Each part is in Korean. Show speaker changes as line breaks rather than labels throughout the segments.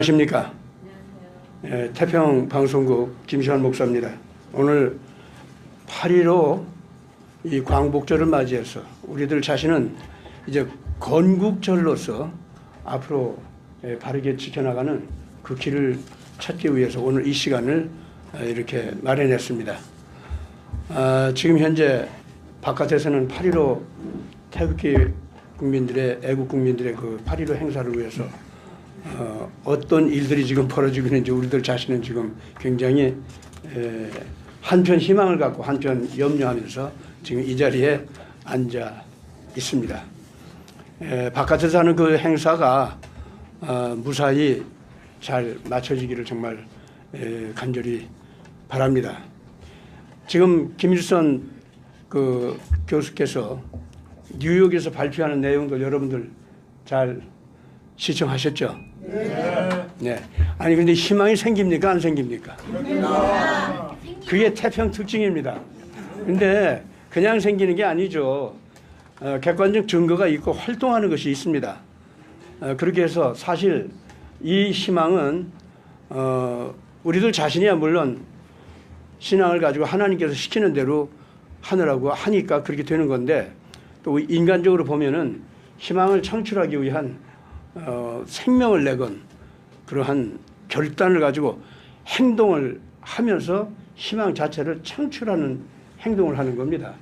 안녕하십니까. 태평방송국 김시환 목사입니다. 오늘 8.15 이 광복절을 맞이해서 우리들 자신은 이제 건국절로서 앞으로 바르게 지켜나가는 그 길을 찾기 위해서 오늘 이 시간을 이렇게 마련했습니다. 지금 현재 바깥에서는 8.15 태극기 국민들의, 애국 국민들의 그 8.15 행사를 위해서 어떤 일들이 지금 벌어지고 있는지 우리들 자신은 지금 굉장히 한편 희망을 갖고 한편 염려하면서 지금 이 자리에 앉아 있습니다. 바깥에서 하는 그 행사가 무사히 잘 마쳐지기를 정말 간절히 바랍니다. 지금 김일선 그 교수께서 뉴욕에서 발표하는 내용들 여러분들 잘 시청하셨죠? 네. 아니 근데 희망이 생깁니까? 안 생깁니까? 그게 태평 특징입니다. 근데 그냥 생기는 게 아니죠. 객관적 증거가 있고 활동하는 것이 있습니다. 그렇게 해서 사실 이 희망은 우리들 자신이야 물론 신앙을 가지고 하나님께서 시키는 대로 하느라고 하니까 그렇게 되는 건데 또 인간적으로 보면은 희망을 창출하기 위한 생명을 내건 그러한 결단을 가지고 행동을 하면서 희망 자체를 창출하는 행동을 하는 겁니다.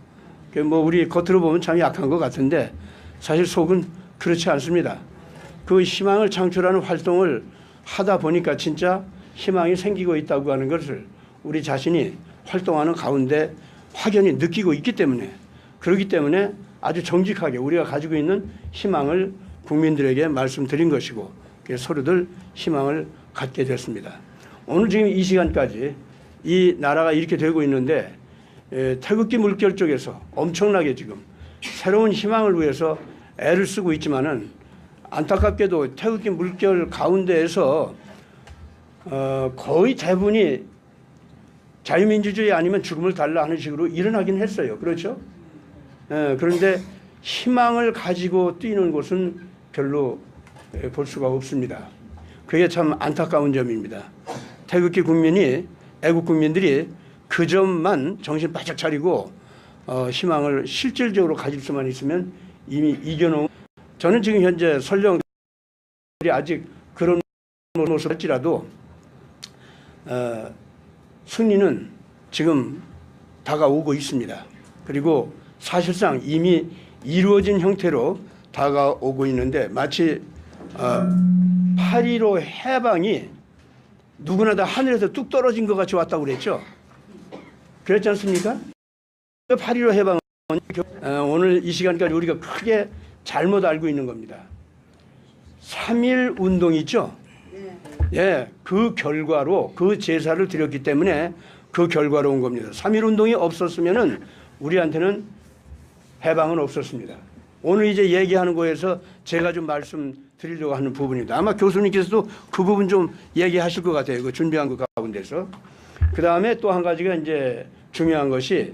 뭐 우리 겉으로 보면 참 약한 것 같은데 사실 속은 그렇지 않습니다. 그 희망을 창출하는 활동을 하다 보니까 진짜 희망이 생기고 있다고 하는 것을 우리 자신이 활동하는 가운데 확연히 느끼고 있기 때문에 그렇기 때문에 아주 정직하게 우리가 가지고 있는 희망을 국민들에게 말씀드린 것이고 서로들 희망을 갖게 됐습니다. 오늘 지금 이 시간까지 이 나라가 이렇게 되고 있는데 태극기 물결 쪽에서 엄청나게 지금 새로운 희망을 위해서 애를 쓰고 있지만은 안타깝게도 태극기 물결 가운데에서 거의 대부분이 자유민주주의 아니면 죽음을 달라 하는 식으로 일어나긴 했어요. 그렇죠? 그런데 희망을 가지고 뛰는 곳은 별로 볼 수가 없습니다. 그게 참 안타까운 점입니다. 태극기 국민이, 애국 국민들이 그 점만 정신 바짝 차리고 희망을 실질적으로 가질 수만 있으면 이미 이겨놓은 저는 지금 현재 설령 아직 그런 모습을 할지라도 승리는 지금 다가오고 있습니다. 그리고 사실상 이미 이루어진 형태로 다가오고 있는데 마치 8.15 해방이 누구나 다 하늘에서 뚝 떨어진 것 같이 왔다고 그랬죠. 그랬지 않습니까? 8.15 해방은 오늘 이 시간까지 우리가 크게 잘못 알고 있는 겁니다. 3.1 운동이 있죠. 예, 그 결과로 그 제사를 드렸기 때문에 그 결과로 온 겁니다. 3.1 운동이 없었으면은 우리한테는 해방은 없었습니다. 오늘 이제 얘기하는 거에서 제가 좀 말씀드리려고 하는 부분입니다. 아마 교수님께서도 그 부분 좀 얘기하실 것 같아요. 그 준비한 것 가운데서. 그 다음에 또 한 가지가 이제 중요한 것이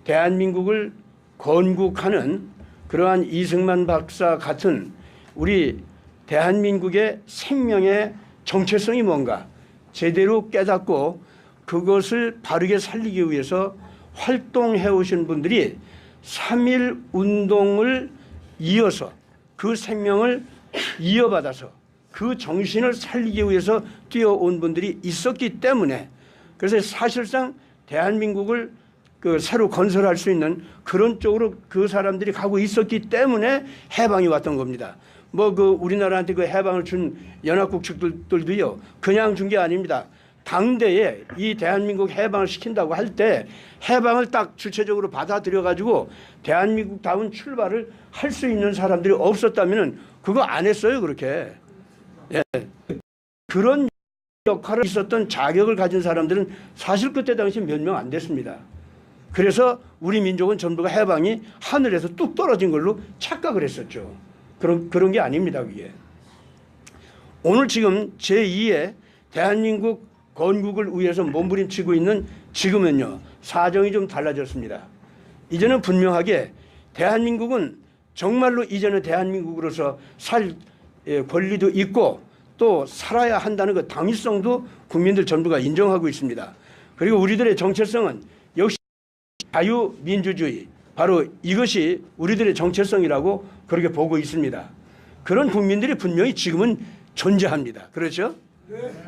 대한민국을 건국하는 그러한 이승만 박사 같은 우리 대한민국의 생명의 정체성이 뭔가 제대로 깨닫고 그것을 바르게 살리기 위해서 활동해 오신 분들이 3.1 운동을 이어서 그 생명을 이어받아서 그 정신을 살리기 위해서 뛰어온 분들이 있었기 때문에 그래서 사실상 대한민국을 그 새로 건설할 수 있는 그런 쪽으로 그 사람들이 가고 있었기 때문에 해방이 왔던 겁니다. 뭐 그 우리나라한테 그 해방을 준 연합국 측들도요 그냥 준 게 아닙니다. 당대에 이 대한민국 해방을 시킨다고 할 때 해방을 딱 주체적으로 받아들여 가지고 대한민국다운 출발을 할 수 있는 사람들이 없었다면은 그거 안 했어요 그렇게. 예. 그런 역할을 있었던 자격을 가진 사람들은 사실 그때 당시 몇 명 안 됐습니다. 그래서 우리 민족은 전부가 해방이 하늘에서 뚝 떨어진 걸로 착각을 했었죠. 그런 게 아닙니다 그게. 오늘 지금 제2의 대한민국 건국을 위해서 몸부림치고 있는 지금은요 사정이 좀 달라졌습니다. 이제는 분명하게 대한민국은 정말로 이제는 대한민국으로서 살 권리도 있고 또 살아야 한다는 그 당위성도 국민들 전부가 인정하고 있습니다. 그리고 우리들의 정체성은 역시 자유민주주의, 바로 이것이 우리들의 정체성이라고 그렇게 보고 있습니다. 그런 국민들이 분명히 지금은 존재합니다. 그렇죠?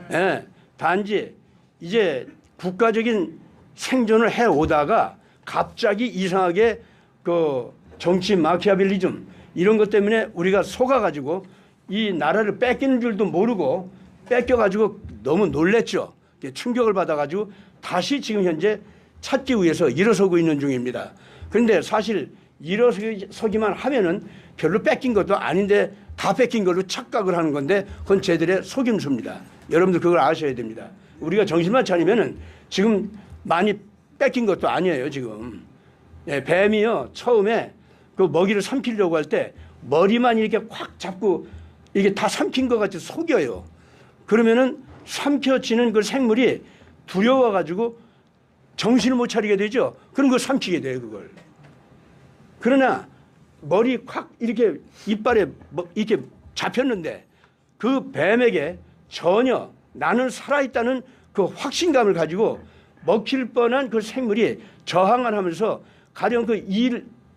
네. 단지 이제 국가적인 생존을 해오다가 갑자기 이상하게 그 정치 마키아벨리즘 이런 것 때문에 우리가 속아가지고 이 나라를 뺏기는 줄도 모르고 뺏겨가지고 너무 놀랬죠. 충격을 받아가지고 다시 지금 현재 찾기 위해서 일어서고 있는 중입니다. 그런데 사실 일어서기만 하면은 별로 뺏긴 것도 아닌데 다 뺏긴 걸로 착각을 하는 건데 그건 쟤들의 속임수입니다. 여러분들 그걸 아셔야 됩니다. 우리가 정신만 차리면은 지금 많이 뺏긴 것도 아니에요, 지금. 예, 뱀이요, 처음에 그 먹이를 삼키려고 할 때 머리만 이렇게 확 잡고 이게 다 삼킨 것 같이 속여요. 그러면은 삼켜지는 그 생물이 두려워가지고 정신을 못 차리게 되죠. 그럼 그걸 삼키게 돼요, 그걸. 그러나 머리 확 이렇게 이빨에 이렇게 잡혔는데 그 뱀에게 전혀 나는 살아있다는 그 확신감을 가지고 먹힐 뻔한 그 생물이 저항을 하면서 가령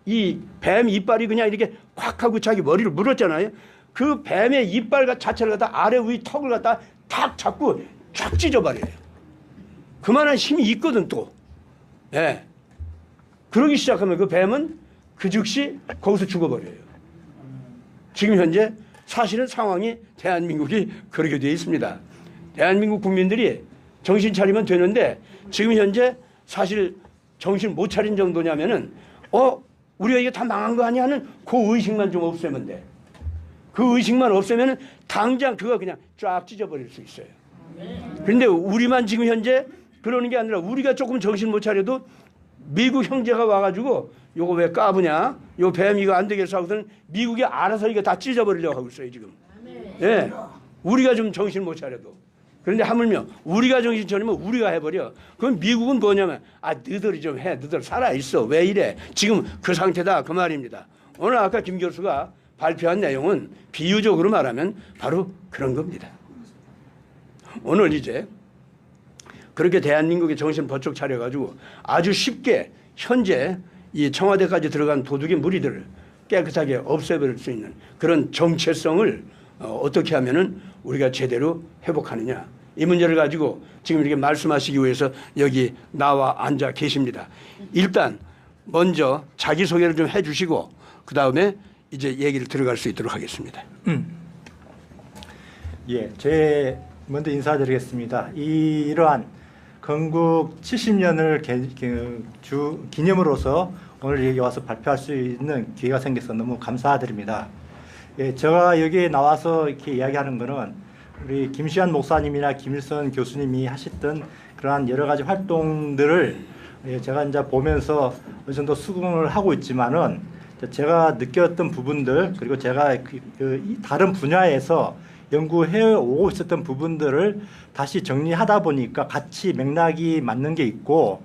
이 뱀 이빨이 그냥 이렇게 콱 하고 자기 머리를 물었잖아요. 그 뱀의 이빨 자체를 갖다 아래 위 턱을 갖다 탁 잡고 쫙 찢어버려요. 그만한 힘이 있거든 또. 예. 그러기 시작하면 그 뱀은 그 즉시 거기서 죽어버려요. 지금 현재 사실은 상황이 대한민국이 그렇게 되어 있습니다. 대한민국 국민들이 정신 차리면 되는데 지금 현재 사실 정신 못 차린 정도냐면은 우리가 이게 다 망한 거 아니야 하는 그 의식만 좀 없애면 돼. 그 의식만 없애면은 당장 그거 그냥 쫙 찢어버릴 수 있어요. 그런데 우리만 지금 현재 그러는 게 아니라 우리가 조금 정신 못 차려도 미국 형제가 와가지고 요거 왜 까부냐? 요 뱀 이거 안 되겠어 하고서는 미국이 알아서 이거 다 찢어버리려고 하고 있어요, 지금. 예. 우리가 좀 정신 못 차려도. 그런데 하물며 우리가 정신 차리면 우리가 해버려. 그럼 미국은 뭐냐면 너희들이 좀 해. 너희들 살아있어. 왜 이래? 지금 그 상태다. 그 말입니다. 오늘 아까 김 교수가 발표한 내용은 비유적으로 말하면 바로 그런 겁니다. 오늘 이제 그렇게 대한민국의 정신 번쩍 차려가지고 아주 쉽게 현재 이 청와대까지 들어간 도둑의 무리들을 깨끗하게 없애버릴 수 있는 그런 정체성을 어떻게 하면은 우리가 제대로 회복하느냐. 이 문제를 가지고 지금 이렇게 말씀하시기 위해서 여기 나와 앉아 계십니다. 일단 먼저 자기소개를 좀 해주시고 그 다음에 이제 얘기를 들어갈 수 있도록 하겠습니다.
예, 제 먼저 인사드리겠습니다. 이러한 건국 70년을 기념으로서 오늘 여기 와서 발표할 수 있는 기회가 생겨서 너무 감사드립니다. 예, 제가 여기에 나와서 이렇게 이야기하는 것은 우리 김시환 목사님이나 김일선 교수님이 하셨던 그러한 여러 가지 활동들을 제가 이제 보면서 어느 정도 수긍을 하고 있지만은 제가 느꼈던 부분들 그리고 제가 다른 분야에서 연구해 오고 있었던 부분들을 다시 정리하다 보니까 같이 맥락이 맞는 게 있고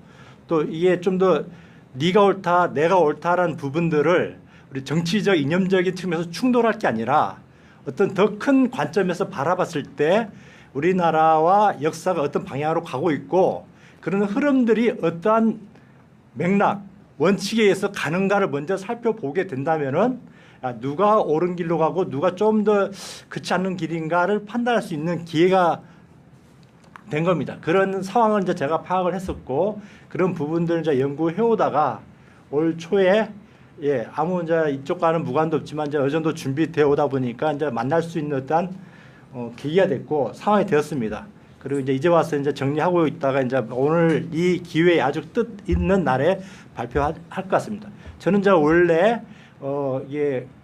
또 이게 좀 더 네가 옳다 내가 옳다라는 부분들을 우리 정치적 이념적인 측면에서 충돌할 게 아니라 어떤 더 큰 관점에서 바라봤을 때 우리나라와 역사가 어떤 방향으로 가고 있고 그런 흐름들이 어떠한 맥락 원칙에 의해서 가는가를 먼저 살펴보게 된다면은 누가 옳은 길로 가고 누가 좀 더 그렇지 않는 길인가를 판단할 수 있는 기회가 된 겁니다. 그런 상황을 이제 제가 파악을 했었고 그런 부분들을 이제 연구해 오다가 올 초에 아무 이제 이쪽과는 무관도 없지만 이제 어느 정도 준비되어 오다 보니까 이제 만날 수 있는 어떤 계기가 됐고 상황이 되었습니다. 그리고 이제 와서 이제 정리하고 있다가 이제 오늘 이 기회에 아주 뜻 있는 날에 발표할 것 같습니다. 저는 이제 원래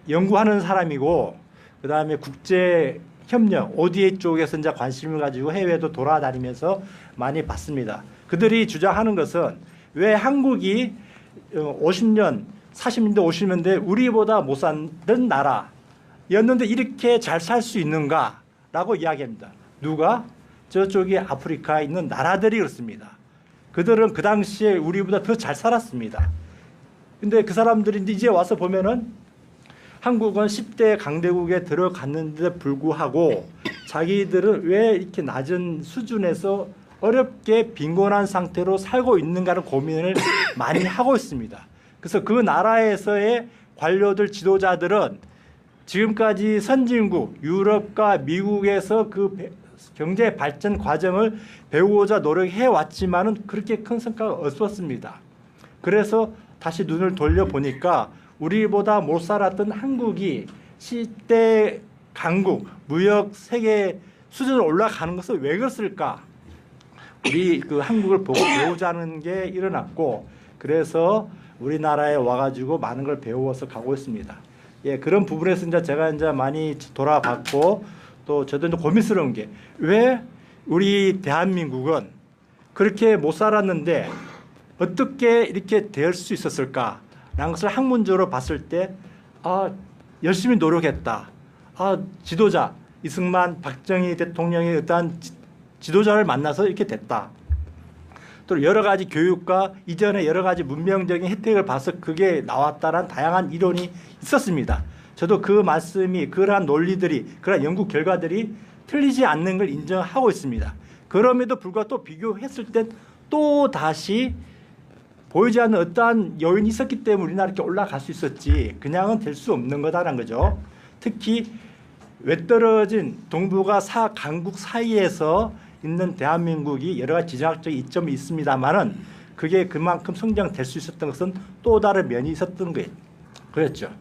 연구하는 사람이고 그 다음에 국제 협력 ODA 쪽에서 이제 관심을 가지고 해외도 돌아다니면서 많이 봤습니다. 그들이 주장하는 것은 왜 한국이 50년, 40년대, 50년대 우리보다 못 사는 나라였는데 이렇게 잘 살 수 있는가라고 이야기합니다. 누가? 저쪽에 아프리카에 있는 나라들이 그렇습니다. 그들은 그 당시에 우리보다 더 잘 살았습니다. 근데 그 사람들이 이제 와서 보면은 한국은 10대 강대국에 들어갔는데 불구하고 자기들은 왜 이렇게 낮은 수준에서 어렵게 빈곤한 상태로 살고 있는가를 고민을 많이 하고 있습니다. 그래서 그 나라에서의 관료들 지도자들은 지금까지 선진국 유럽과 미국에서 그 경제 발전 과정을 배우고자 노력해 왔지만은 그렇게 큰 성과가 없었습니다. 그래서 다시 눈을 돌려 보니까 우리보다 못 살았던 한국이 시대 강국 무역 세계 수준으로 올라가는 것은 왜 그랬을까? 우리 그 한국을 보고 배우자는 게 일어났고, 그래서 우리나라에 와가지고 많은 걸 배워서 가고 있습니다. 예, 그런 부분에서 이제 제가 이제 많이 돌아봤고, 또 저도 이제 고민스러운 게 왜 우리 대한민국은 그렇게 못 살았는데 어떻게 이렇게 될 수 있었을까? 라는 것을 학문적으로 봤을 때, 열심히 노력했다. 지도자, 이승만, 박정희 대통령의 어떠한 지도자를 만나서 이렇게 됐다. 또 여러 가지 교육과 이전에 여러 가지 문명적인 혜택을 봐서 그게 나왔다는 다양한 이론이 있었습니다. 저도 그 말씀이, 그러한 논리들이, 그러한 연구 결과들이 틀리지 않는 걸 인정하고 있습니다. 그럼에도 불구하고 또 비교했을 땐 또 다시 보이지 않는 어떠한 요인이 있었기 때문에 우리나라 이렇게 올라갈 수 있었지 그냥은 될 수 없는 거다라는 거죠. 특히 외떨어진 동북아 강국 사이에서 있는 대한민국이 여러 가지 지정학적 이점이 있습니다만은 그게 그만큼 성장될 수 있었던 것은 또 다른 면이 있었던 거예요. 그랬죠.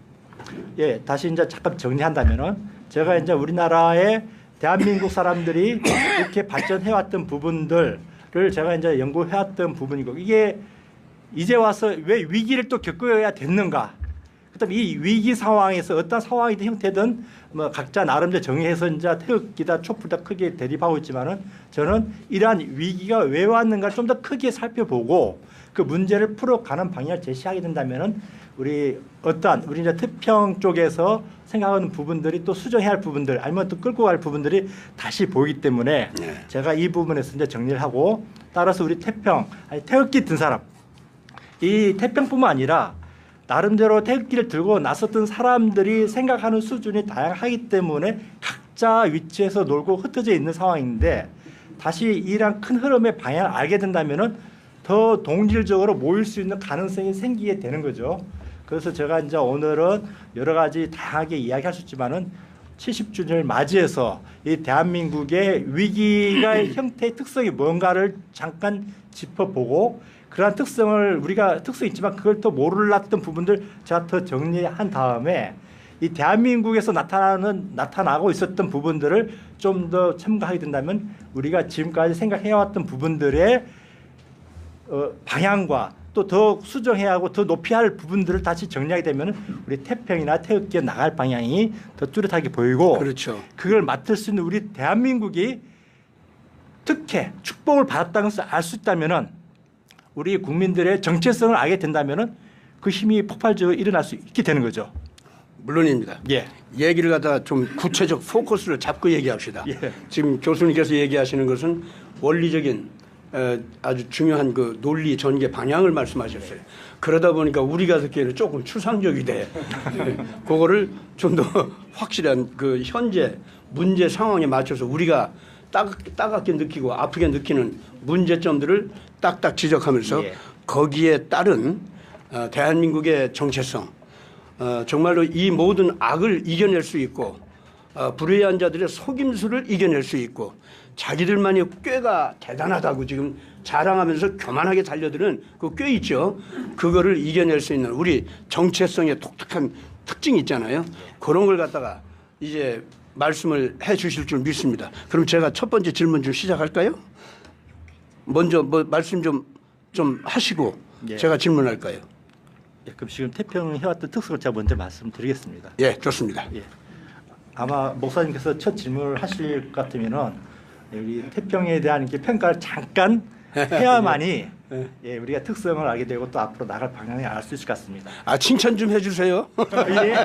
예, 다시 이제 잠깐 정리한다면은 제가 이제 우리나라의 대한민국 사람들이 이렇게 발전해왔던 부분들을 제가 이제 연구해왔던 부분이고, 이게 이제 와서 왜 위기를 또 겪어야 됐는가? 그다음 이 위기 상황에서 어떤 상황이든 형태든 뭐 각자 나름대로 정의해서 이제 태극기다 촛불다 크게 대립하고 있지만은 저는 이러한 위기가 왜 왔는가 좀 더 크게 살펴보고 그 문제를 풀어가는 방향을 제시하게 된다면은 우리 이제 태평 쪽에서 생각하는 부분들이 또 수정해야 할 부분들 아니면 또 끌고 갈 부분들이 다시 보이기 때문에 제가 이 부분에서 이제 정리를 하고, 따라서 우리 태극기 든 사람, 이 태평뿐만 아니라 나름대로 태극기를 들고 나섰던 사람들이 생각하는 수준이 다양하기 때문에 각자 위치에서 놀고 흩어져 있는 상황인데, 다시 이런 큰 흐름의 방향을 알게 된다면은 더 동질적으로 모일 수 있는 가능성이 생기게 되는 거죠. 그래서 제가 이제 오늘은 여러 가지 다양하게 이야기할 수 있지만은 70주년을 맞이해서 이 대한민국의 위기가 형태의 특성이 뭔가를 잠깐 짚어보고, 그러한 특성을 우리가 특성이 있지만 그걸 더 몰랐던 부분들 제가 더 정리한 다음에 이 대한민국에서 나타나고 있었던 부분들을 좀 더 첨가하게 된다면 우리가 지금까지 생각해왔던 부분들의 방향과 또 더 수정해야 하고 더 높이 할 부분들을 다시 정리하게 되면 우리 태평이나 태극기에 나갈 방향이 더 뚜렷하게 보이고,
그렇죠.
그걸 맡을 수 있는 우리 대한민국이 특혜, 축복을 받았다는 것을 알 수 있다면은 우리 국민들의 정체성을 알게 된다면은 그 힘이 폭발적으로 일어날 수 있게 되는 거죠.
물론입니다.
예.
얘기를 갖다가 좀 구체적 포커스를 잡고 얘기합시다.
예.
지금 교수님께서 얘기하시는 것은 원리적인 아주 중요한 그 논리 전개 방향을 말씀하셨어요. 그러다 보니까 우리가 듣기에는 조금 추상적이 돼. 그거를 좀 더 확실한 그 현재 문제 상황에 맞춰서 우리가 따갑게 느끼고 아프게 느끼는 문제점들을 딱딱 지적하면서
예.
거기에 따른 대한민국의 정체성, 정말로 이 모든 악을 이겨낼 수 있고 불의한 자들의 속임수를 이겨낼 수 있고 자기들만이 꾀가 대단하다고 지금 자랑하면서 교만하게 달려드는 그 꾀 있죠. 그거를 이겨낼 수 있는 우리 정체성의 독특한 특징이 있잖아요. 그런 걸 갖다가 이제 말씀을 해 주실 줄 믿습니다. 그럼 제가 첫 번째 질문 좀 시작할까요? 먼저 뭐 말씀 좀 하시고
예.
제가 질문할까요?
예, 그럼 지금 태평 해왔던 특성을 제가 먼저 말씀드리겠습니다.
예, 좋습니다.
예. 아마 목사님께서 첫 질문을 하실 것 같으면은 우리 태평에 대한 이렇게 평가를 잠깐 해야만이 예, 우리가 특성을 알게 되고 또 앞으로 나갈 방향을 알 수 있을 것 같습니다.
칭찬 좀 해주세요.
예.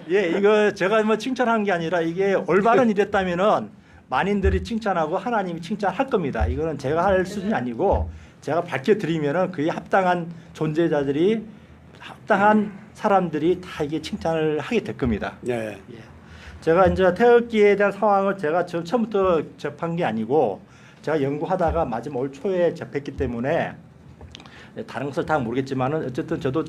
예, 이거 제가 뭐 칭찬하는 게 아니라 이게 올바른 일이었다면은 만인들이 칭찬하고 하나님이 칭찬할 겁니다. 이거는 제가 할 수준이 아니고 제가 밝혀드리면은 그에 합당한 존재자들이 합당한 사람들이 다 이게 칭찬을 하게 될 겁니다.
예.
예. 제가 이제 태극기에 대한 상황을 제가 처음부터 접한 게 아니고 제가 연구하다가 마지막 올 초에 접했기 때문에 다른 것을 다 모르겠지만은 어쨌든 저도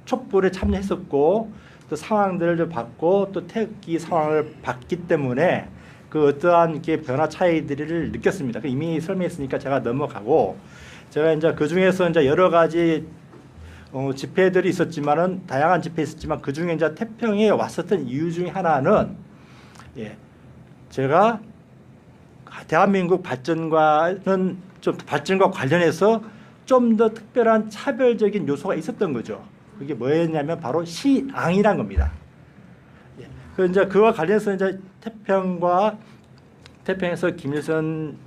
촛불에 참여했었고 또 상황들을 좀 봤고 또 태극기 상황을 봤기 때문에 그 어떠한 게 변화 차이들을 느꼈습니다. 이미 설명했으니까 제가 넘어가고 제가 이제 그 중에서 이제 여러 가지 집회들이 있었지만은 다양한 집회 있었지만 그 중에 이제 태평에 왔었던 이유 중에 하나는 제가 대한민국 발전과는 좀 발전과 관련해서 좀 더 특별한 차별적인 요소가 있었던 거죠. 그게 뭐였냐면 바로 시앙이란 겁니다. 그 이제 그와 관련해서 이제 태평에서 김일선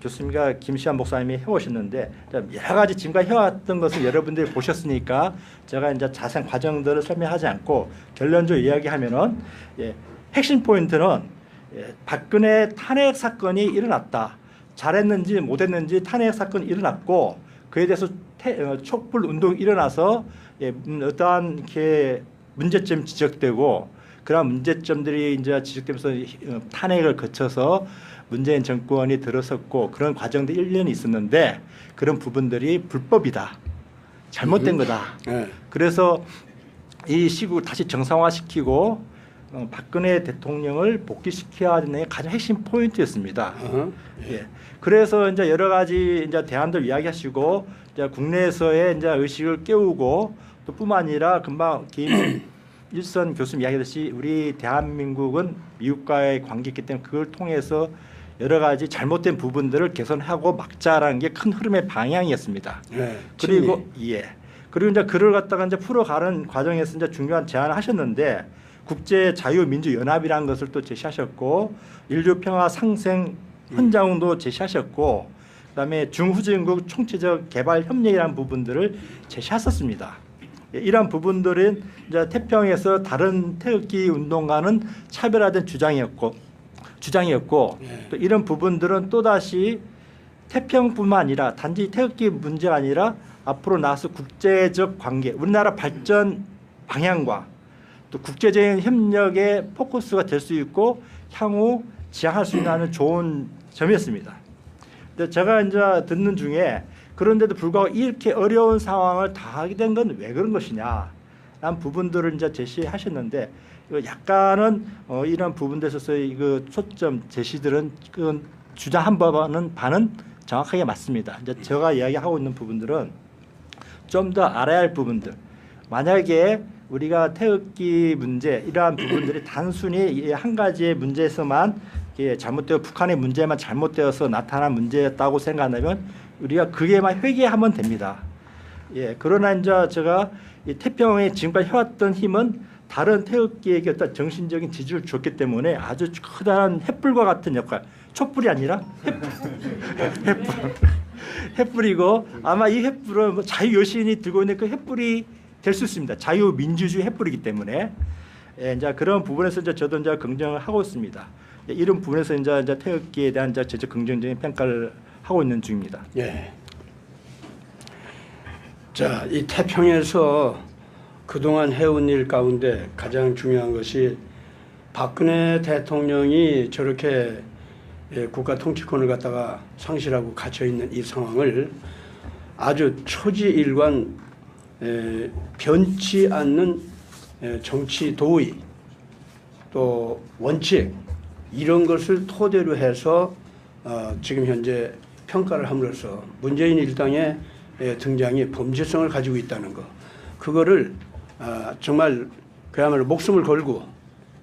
교수님과 김시환 목사님이 해오셨는데 여러 가지 지금까지 해왔던 것을 여러분들이 보셨으니까 제가 이제 자세한 과정들을 설명하지 않고 결론적으로 이야기하면은 핵심 포인트는 박근혜 탄핵 사건이 일어났다. 잘했는지 못했는지 탄핵 사건이 일어났고 그에 대해서 촛불 운동이 일어나서 어떠한 이렇게 문제점이 지적되고 그런 문제점들이 이제 지적되면서 탄핵을 거쳐서 문재인 정권이 들어섰고 그런 과정도 1년이 있었는데 그런 부분들이 불법이다. 잘못된 거다. 그래서 이 시국을 다시 정상화시키고 박근혜 대통령을 복귀시켜야 하는 게 가장 핵심 포인트였습니다. 그래서 이제 여러 가지 이제 대안들 이야기하시고 이제 국내에서의 이제 의식을 깨우고 또 뿐만 아니라 금방 김일선 교수님 이야기했듯이 우리 대한민국은 미국과의 관계이기 때문에 그걸 통해서 여러 가지 잘못된 부분들을 개선하고 막자라는 게 큰 흐름의 방향이었습니다. 그리고 그리고 이제 그를 갖다가 이제 풀어가는 과정에서 이제 중요한 제안을 하셨는데 국제 자유민주 연합이라는 것을 또 제시하셨고 인류 평화 상생 헌장도 제시하셨고 그다음에 중후진국 총체적 개발 협력이라는 부분들을 제시하셨습니다. 이러한 부분들은 이제 태평에서 다른 태극기 운동과는 차별화된 주장이었고 또 이런 부분들은 또 다시 태평뿐만 아니라 단지 태극기 문제가 아니라 앞으로 나아서 국제적 관계, 우리나라 발전 방향과 또 국제적인 협력의 포커스가 될 수 있고 향후 지향할 수 있는 좋은 점이었습니다. 근데 제가 이제 듣는 중에 그런데도 불구하고 이렇게 어려운 상황을 다 하게 된 건 왜 그런 것이냐 라는 부분들을 이제 제시하셨는데 약간은 이런 부분에 있어서 이거 초점 제시들은 그 주장한 바는 정확하게 맞습니다. 이제 제가 이야기하고 있는 부분들은 좀 더 알아야 할 부분들. 만약에 우리가 태극기 문제 이러한 부분들이 단순히 한 가지의 문제에서만 잘못되어 북한의 문제만 잘못되어서 나타난 문제였다고 생각하면 우리가 그게만 회개하면 됩니다. 그러나 이제 제가 이 태평에 지금까지 해왔던 힘은 다른 태극기에게 어떤 정신적인 지지를 줬기 때문에 아주 커다란 횃불과 같은 역할, 촛불이 아니라 횃불이고 아마 이 횃불은 뭐 자유 여신이 들고 있는 그 횃불이 될 수 있습니다. 자유민주주의 횃불이기 때문에 이제 그런 부분에서 이제 저도 이제 긍정을 하고 있습니다. 이런 부분에서 이제 태극기에 대한 이제 긍정적인 평가를 하고 있는 중입니다.
자, 이 태평에서 그동안 해온 일 가운데 가장 중요한 것이 박근혜 대통령이 저렇게 국가 통치권을 갖다가 상실하고 갇혀 있는 이 상황을 아주 초지일관 변치 않는 정치 도의 또 원칙 이런 것을 토대로 해서 지금 현재 평가를 함으로써 문재인 일당의 등장이 범죄성을 가지고 있다는 거 그거를 정말 그야말로 목숨을 걸고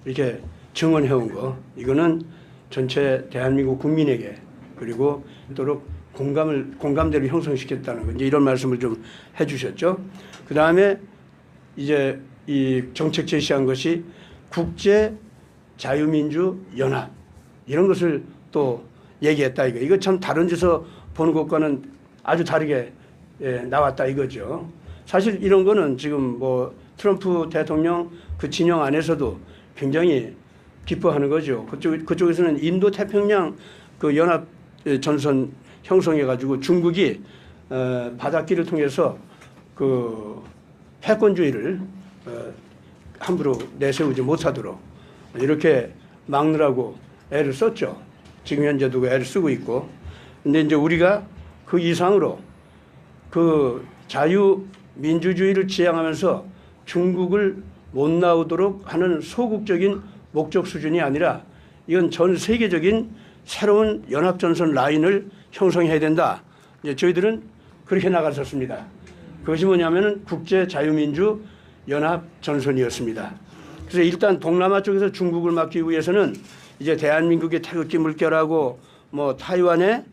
이렇게 증언해온 거 이거는 전체 대한민국 국민에게 그리고 또록 공감대를 형성시켰다는 거 이제 이런 말씀을 좀 해주셨죠. 그 다음에 이제 이 정책 제시한 것이 국제 자유민주 연합 이런 것을 또 얘기했다 이거 참 다른 데서 보는 것과는 아주 다르게 나왔다 이거죠. 사실 이런 거는 지금 뭐 트럼프 대통령 그 진영 안에서도 굉장히 기뻐하는 거죠. 그쪽에서는 인도 태평양 그 연합 전선 형성해 가지고 중국이 바닷길을 통해서 그 패권주의를 함부로 내세우지 못하도록 이렇게 막느라고 애를 썼죠. 지금 현재도 그 애를 쓰고 있고. 근데 이제 우리가 그 이상으로 그 자유민주주의를 지향하면서 중국을 못 나오도록 하는 소극적인 목적 수준이 아니라 이건 전 세계적인 새로운 연합전선 라인을 형성해야 된다. 이제 저희들은 그렇게 나갔었습니다. 그것이 뭐냐면은 국제자유민주 연합전선이었습니다. 그래서 일단 동남아 쪽에서 중국을 막기 위해서는 이제 대한민국의 태극기 물결하고 뭐 타이완에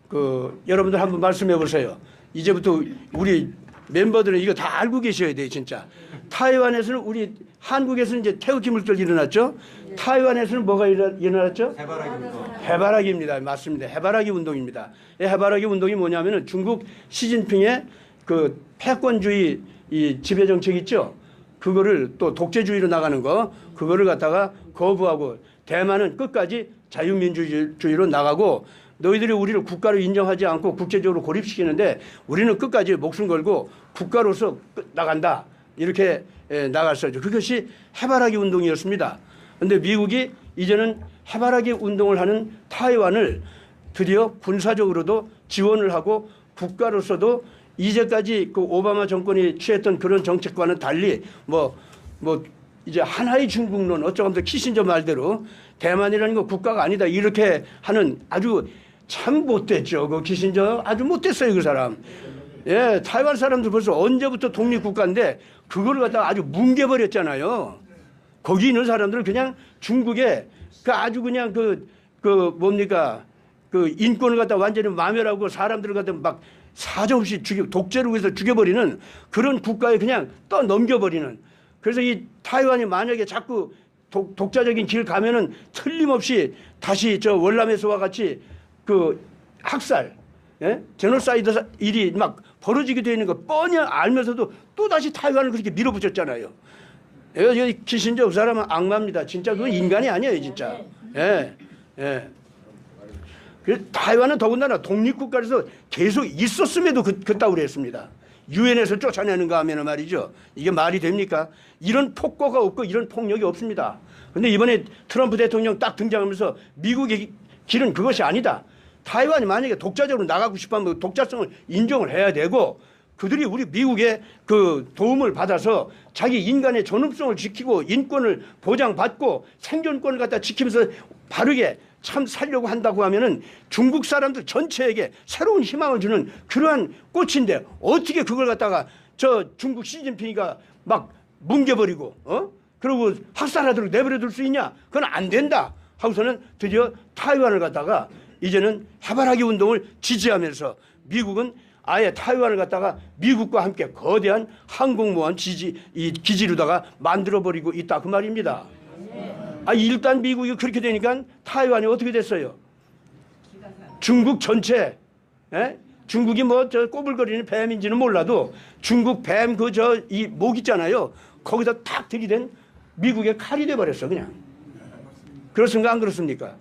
그 여러분들 한번 말씀해 보세요. 이제부터 우리 멤버들은 이거 다 알고 계셔야 돼요, 진짜. 타이완에서는 우리 한국에서는 이제 태극기 물결 일어났죠. 타이완에서는 뭐가 일어났죠?
해바라기 운동.
해바라기입니다. 맞습니다. 해바라기 운동입니다. 이 해바라기 운동이 뭐냐면은 중국 시진핑의 그 패권주의 이 지배 정책 있죠. 그거를 또 독재주의로 나가는 거, 그거를 갖다가 거부하고 대만은 끝까지 자유민주주의로 나가고 너희들이 우리를 국가로 인정하지 않고 국제적으로 고립시키는데 우리는 끝까지 목숨 걸고 국가로서 나간다. 이렇게 나갔었죠. 그것이 해바라기 운동이었습니다. 그런데 미국이 이제는 해바라기 운동을 하는 타이완을 드디어 군사적으로도 지원을 하고 국가로서도 이제까지 그 오바마 정권이 취했던 그런 정책과는 달리 뭐 이제 하나의 중국론 어쩌면 키신저 말대로 대만이라는 거 국가가 아니다 이렇게 하는 아주 참 못됐죠. 그 키신저 아주 못됐어요 그 사람. 예, 타이완 사람들 벌써 언제부터 독립국가인데 그걸 갖다가 아주 뭉개버렸잖아요. 거기 있는 사람들은 그냥 중국에 그 아주 그냥 그 뭡니까 그 인권을 갖다 완전히 마멸하고 사람들을 갖다 막 사정없이 독재로 해서 죽여버리는 그런 국가에 그냥 떠넘겨버리는. 그래서 이 타이완이 만약에 자꾸 독자적인 길 가면은 틀림없이 다시 저 월남에서와 같이 그 학살, 예? 제노사이드 일이 막 벌어지게 되어 있는 거 뻔히 알면서도 또 다시 타이완을 그렇게 밀어붙였잖아요. 여기 키신저 그 사람은 악마입니다. 진짜 그건 인간이 아니에요, 진짜. 예, 예. 타이완은 더군다나 독립국가에서 계속 있었음에도 그따구로 했습니다. 유엔에서 쫓아내는가 하면 말이죠. 이게 말이 됩니까? 이런 폭거가 없고 이런 폭력이 없습니다. 그런데 이번에 트럼프 대통령 딱 등장하면서 미국의 길은 그것이 아니다. 타이완이 만약에 독자적으로 나가고 싶으면 독자성을 인정을 해야 되고 그들이 우리 미국의 그 도움을 받아서 자기 인간의 존엄성을 지키고 인권을 보장받고 생존권을 갖다 지키면서 바르게 참 살려고 한다고 하면은 중국 사람들 전체에게 새로운 희망을 주는 그러한 꽃인데 어떻게 그걸 갖다가 저 중국 시진핑이가 막 뭉개버리고 그리고 학살하도록 내버려둘 수 있냐? 그건 안 된다 하고서는 드디어 타이완을 갖다가 이제는 해바라기 운동을 지지하면서 미국은 아예 타이완을 갖다가 미국과 함께 거대한 항공모함 기지로다가 만들어버리고 있다 그 말입니다. 일단 미국이 그렇게 되니까 타이완이 어떻게 됐어요? 중국 전체, 중국이 뭐 저 꼬불거리는 뱀인지는 몰라도 중국 뱀 이 목 있잖아요. 거기다 탁 들이댄 미국의 칼이 돼버렸어 그냥. 그렇습니까? 안 그렇습니까?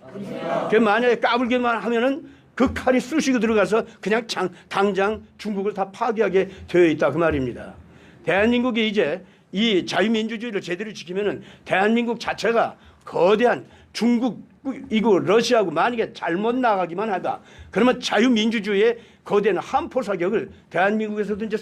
그 만약에 까불기만 하면은 그 칼이 쑤시고 들어가서 그냥 당장 중국을 다 파괴하게 되어 있다 그 말입니다. 대한민국이 이제 이 자유민주주의를 제대로 지키면은 대한민국 자체가 거대한 중국이고 러시아하고 만약에 잘못 나가기만 하다. 그러면 자유민주주의의 거대한 함포 사격을 대한민국에서도 이제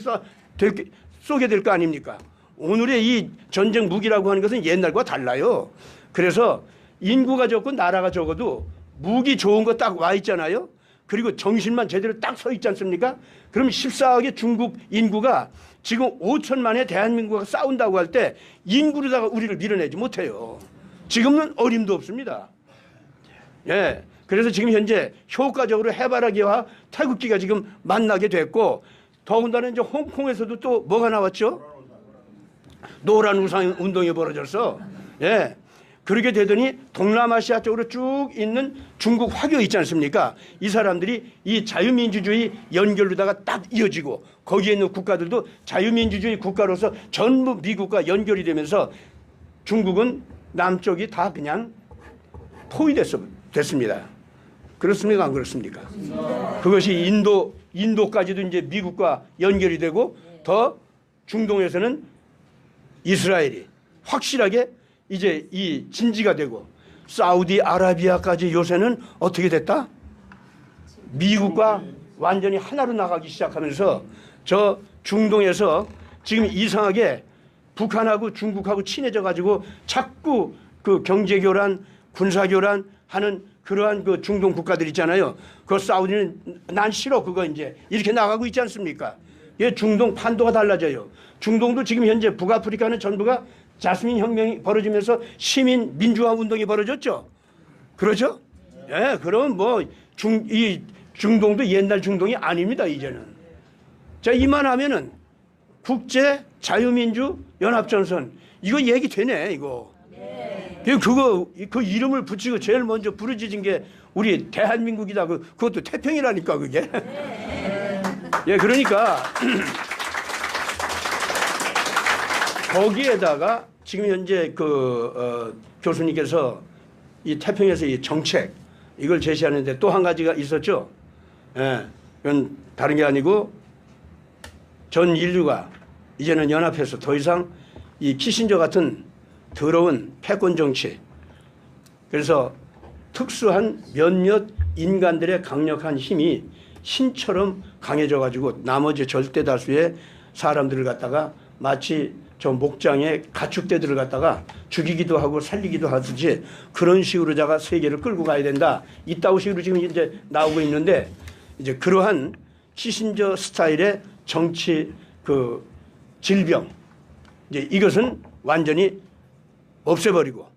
쏘게 될 거 아닙니까? 오늘의 이 전쟁 무기라고 하는 것은 옛날과 달라요. 그래서 인구가 적고 나라가 적어도 무기 좋은 거 딱 와 있잖아요. 그리고 정신만 제대로 딱 서 있지 않습니까? 그럼 14억의 중국 인구가 지금 5천만의 대한민국과 싸운다고 할 때 인구로다가 우리를 밀어내지 못해요. 지금은 어림도 없습니다. 예. 그래서 지금 현재 효과적으로 해바라기와 태극기가 지금 만나게 됐고 더군다나 이제 홍콩에서도 또 뭐가 나왔죠? 노란 우상 운동이 벌어졌어. 예. 그렇게 되더니 동남아시아 쪽으로 쭉 있는 중국 화교 있지 않습니까? 이 사람들이 이 자유민주주의 연결로다가 딱 이어지고 거기에 있는 국가들도 자유민주주의 국가로서 전부 미국과 연결이 되면서 중국은 남쪽이 다 그냥 포위됐습니다. 그렇습니까? 안 그렇습니까? 그것이 인도까지도 이제 미국과 연결이 되고 더 중동에서는 이스라엘이 확실하게 이제 이 진지가 되고 사우디아라비아까지 요새는 어떻게 됐다? 미국과 완전히 하나로 나가기 시작하면서 저 중동에서 지금 이상하게 북한하고 중국하고 친해져 가지고 자꾸 그 경제 교란, 군사 교란 하는 그러한 그 중동 국가들 있잖아요. 그 사우디는 난 싫어 그거 이제 이렇게 나가고 있지 않습니까? 예, 중동 판도가 달라져요. 중동도 지금 현재 북아프리카는 전부가 자스민 혁명이 벌어지면서 시민 민주화 운동이 벌어졌죠. 그렇죠? 예, 그럼 뭐 이 중동도 옛날 중동이 아닙니다 이제는. 자, 이만하면은 국제 자유민주 연합전선 이거 얘기 되네 이거. 그거 그 이름을 붙이고 제일 먼저 부르짖은 게 우리 대한민국이다. 그것도 태평이라니까 그게. 예, 그러니까 거기에다가 지금 현재 교수님께서 이 태평에서 이 정책 이걸 제시하는데 또 한 가지가 있었죠. 예, 그건 다른 게 아니고 전 인류가 이제는 연합해서 더 이상 이 키신저 같은 더러운 패권 정치, 그래서 특수한 몇몇 인간들의 강력한 힘이 신처럼 강해져 가지고 나머지 절대 다수의 사람들을 갖다가 마치 저 목장에 가축대들을 갖다가 죽이기도 하고 살리기도 하듯이 그런 식으로다가 세계를 끌고 가야 된다. 이따오 식으로 지금 이제 나오고 있는데 이제 그러한 키신저 스타일의 정치 그 질병 이제 이것은 완전히 없애버리고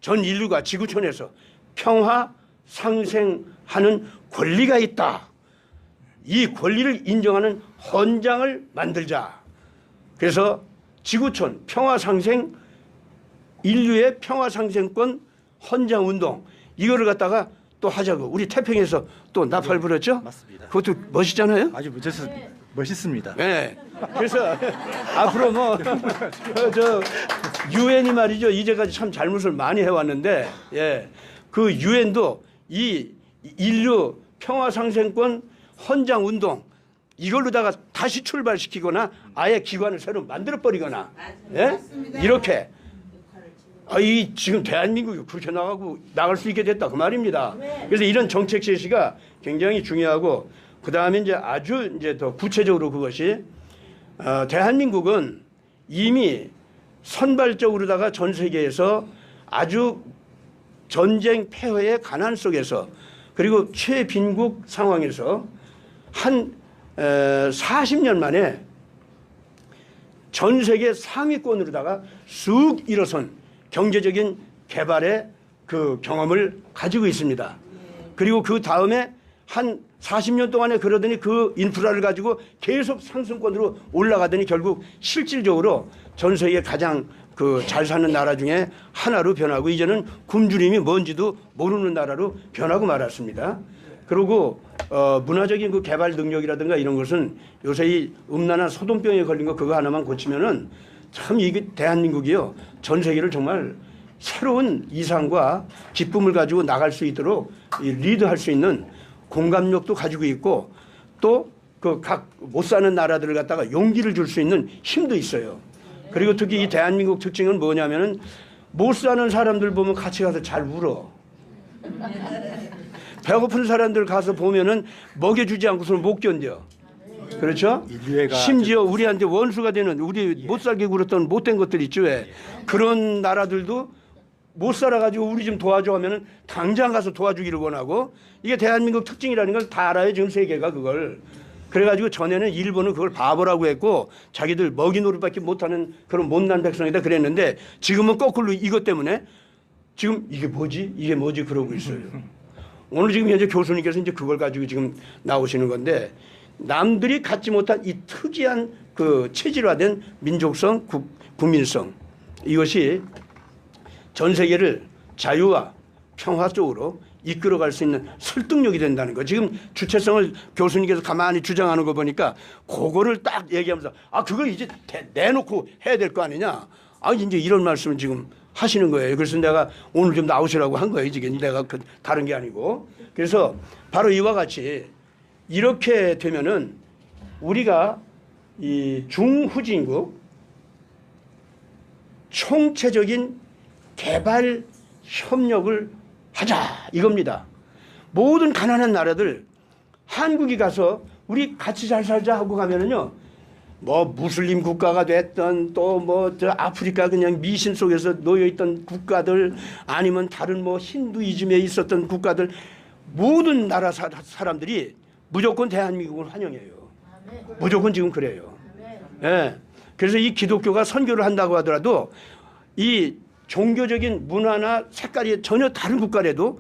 전 인류가 지구촌에서 평화 상생하는 권리가 있다. 이 권리를 인정하는 헌장을 만들자. 그래서 지구촌 평화상생 인류의 평화상생권 헌장운동 이거를 갖다가 또 하자고 우리 태평에서 또 나팔 불었죠?
맞습니다.
그것도 멋있잖아요.
아주 멋있습니다.
네. 그래서 앞으로 뭐 저 유엔이 말이죠 이제까지 참 잘못을 많이 해왔는데 예, 그 유엔도 이 인류 평화상생권 헌장운동 이걸로다가 다시 출발시키거나 아예 기관을 새로 만들어버리거나 예? 이렇게 이 지금 대한민국이 그렇게 나갈 수 있게 됐다 그 말입니다. 그래서 이런 정책 제시가 굉장히 중요하고 그 다음에 이제 아주 이제 더 구체적으로 그것이 대한민국은 이미 선발적으로다가 전 세계에서 아주 전쟁 폐허의 가난 속에서 그리고 최빈국 상황에서 한 40년 만에 전 세계 상위권으로다가 쑥 일어선 경제적인 개발의 그 경험을 가지고 있습니다. 그리고 그 다음에 한 40년 동안에 그러더니 그 인프라를 가지고 계속 상승권으로 올라가더니 결국 실질적으로 전 세계 가장 그 잘 사는 나라 중에 하나로 변하고 이제는 굶주림이 뭔지도 모르는 나라로 변하고 말았습니다. 그리고 문화적인 그 개발 능력이라든가 이런 것은 요새 이 음란한 소돔병에 걸린 거 그거 하나만 고치면은 참 이게 대한민국이요 전 세계를 정말 새로운 이상과 기쁨을 가지고 나갈 수 있도록 리드할 수 있는 공감력도 가지고 있고 또 그 각 못 사는 나라들을 갖다가 용기를 줄 수 있는 힘도 있어요. 그리고 특히 이 대한민국 특징은 뭐냐면은 못 사는 사람들 보면 같이 가서 잘 울어. 배고픈 사람들 가서 보면은 먹여주지 않고서는 못 견뎌. 그렇죠? 심지어 우리한테 원수가 되는 우리 못 살게 굴었던 못된 것들 있죠. 왜? 그런 나라들도 못 살아가지고 우리 좀 도와줘 하면은 당장 가서 도와주기를 원하고 이게 대한민국 특징이라는 걸 다 알아요. 지금 세계가 그걸. 그래가지고 전에는 일본은 그걸 바보라고 했고 자기들 먹이 노릇밖에 못하는 그런 못난 백성이다 그랬는데 지금은 거꾸로 이것 때문에 지금 이게 뭐지 그러고 있어요. 오늘 지금 현재 교수님께서 이제 그걸 가지고 지금 나오시는 건데 남들이 갖지 못한 이 특이한 그 체질화된 민족성, 국민성 이것이 전 세계를 자유와 평화 쪽으로 이끌어갈 수 있는 설득력이 된다는 거. 지금 주체성을 교수님께서 가만히 주장하는 거 보니까 그거를 딱 얘기하면서 그걸 이제 내놓고 해야 될 거 아니냐. 이제 이런 말씀을 지금 하시는 거예요. 그래서 내가 오늘 좀 나오시라고 한 거예요. 지금 내가 다른 게 아니고. 그래서 바로 이와 같이 이렇게 되면은 우리가 이 중후진국 총체적인 개발 협력을 하자 이겁니다. 모든 가난한 나라들 한국이 가서 우리 같이 잘 살자 하고 가면은요, 뭐 무슬림 국가가 됐던 또 뭐 저 아프리카 그냥 미신 속에서 놓여 있던 국가들 아니면 다른 뭐 힌두이즘에 있었던 국가들 모든 나라 사람들이 무조건 대한민국을 환영해요. 무조건 지금 그래요. 예. 그래서 이 기독교가 선교를 한다고 하더라도 이 종교적인 문화나 색깔이 전혀 다른 국가라도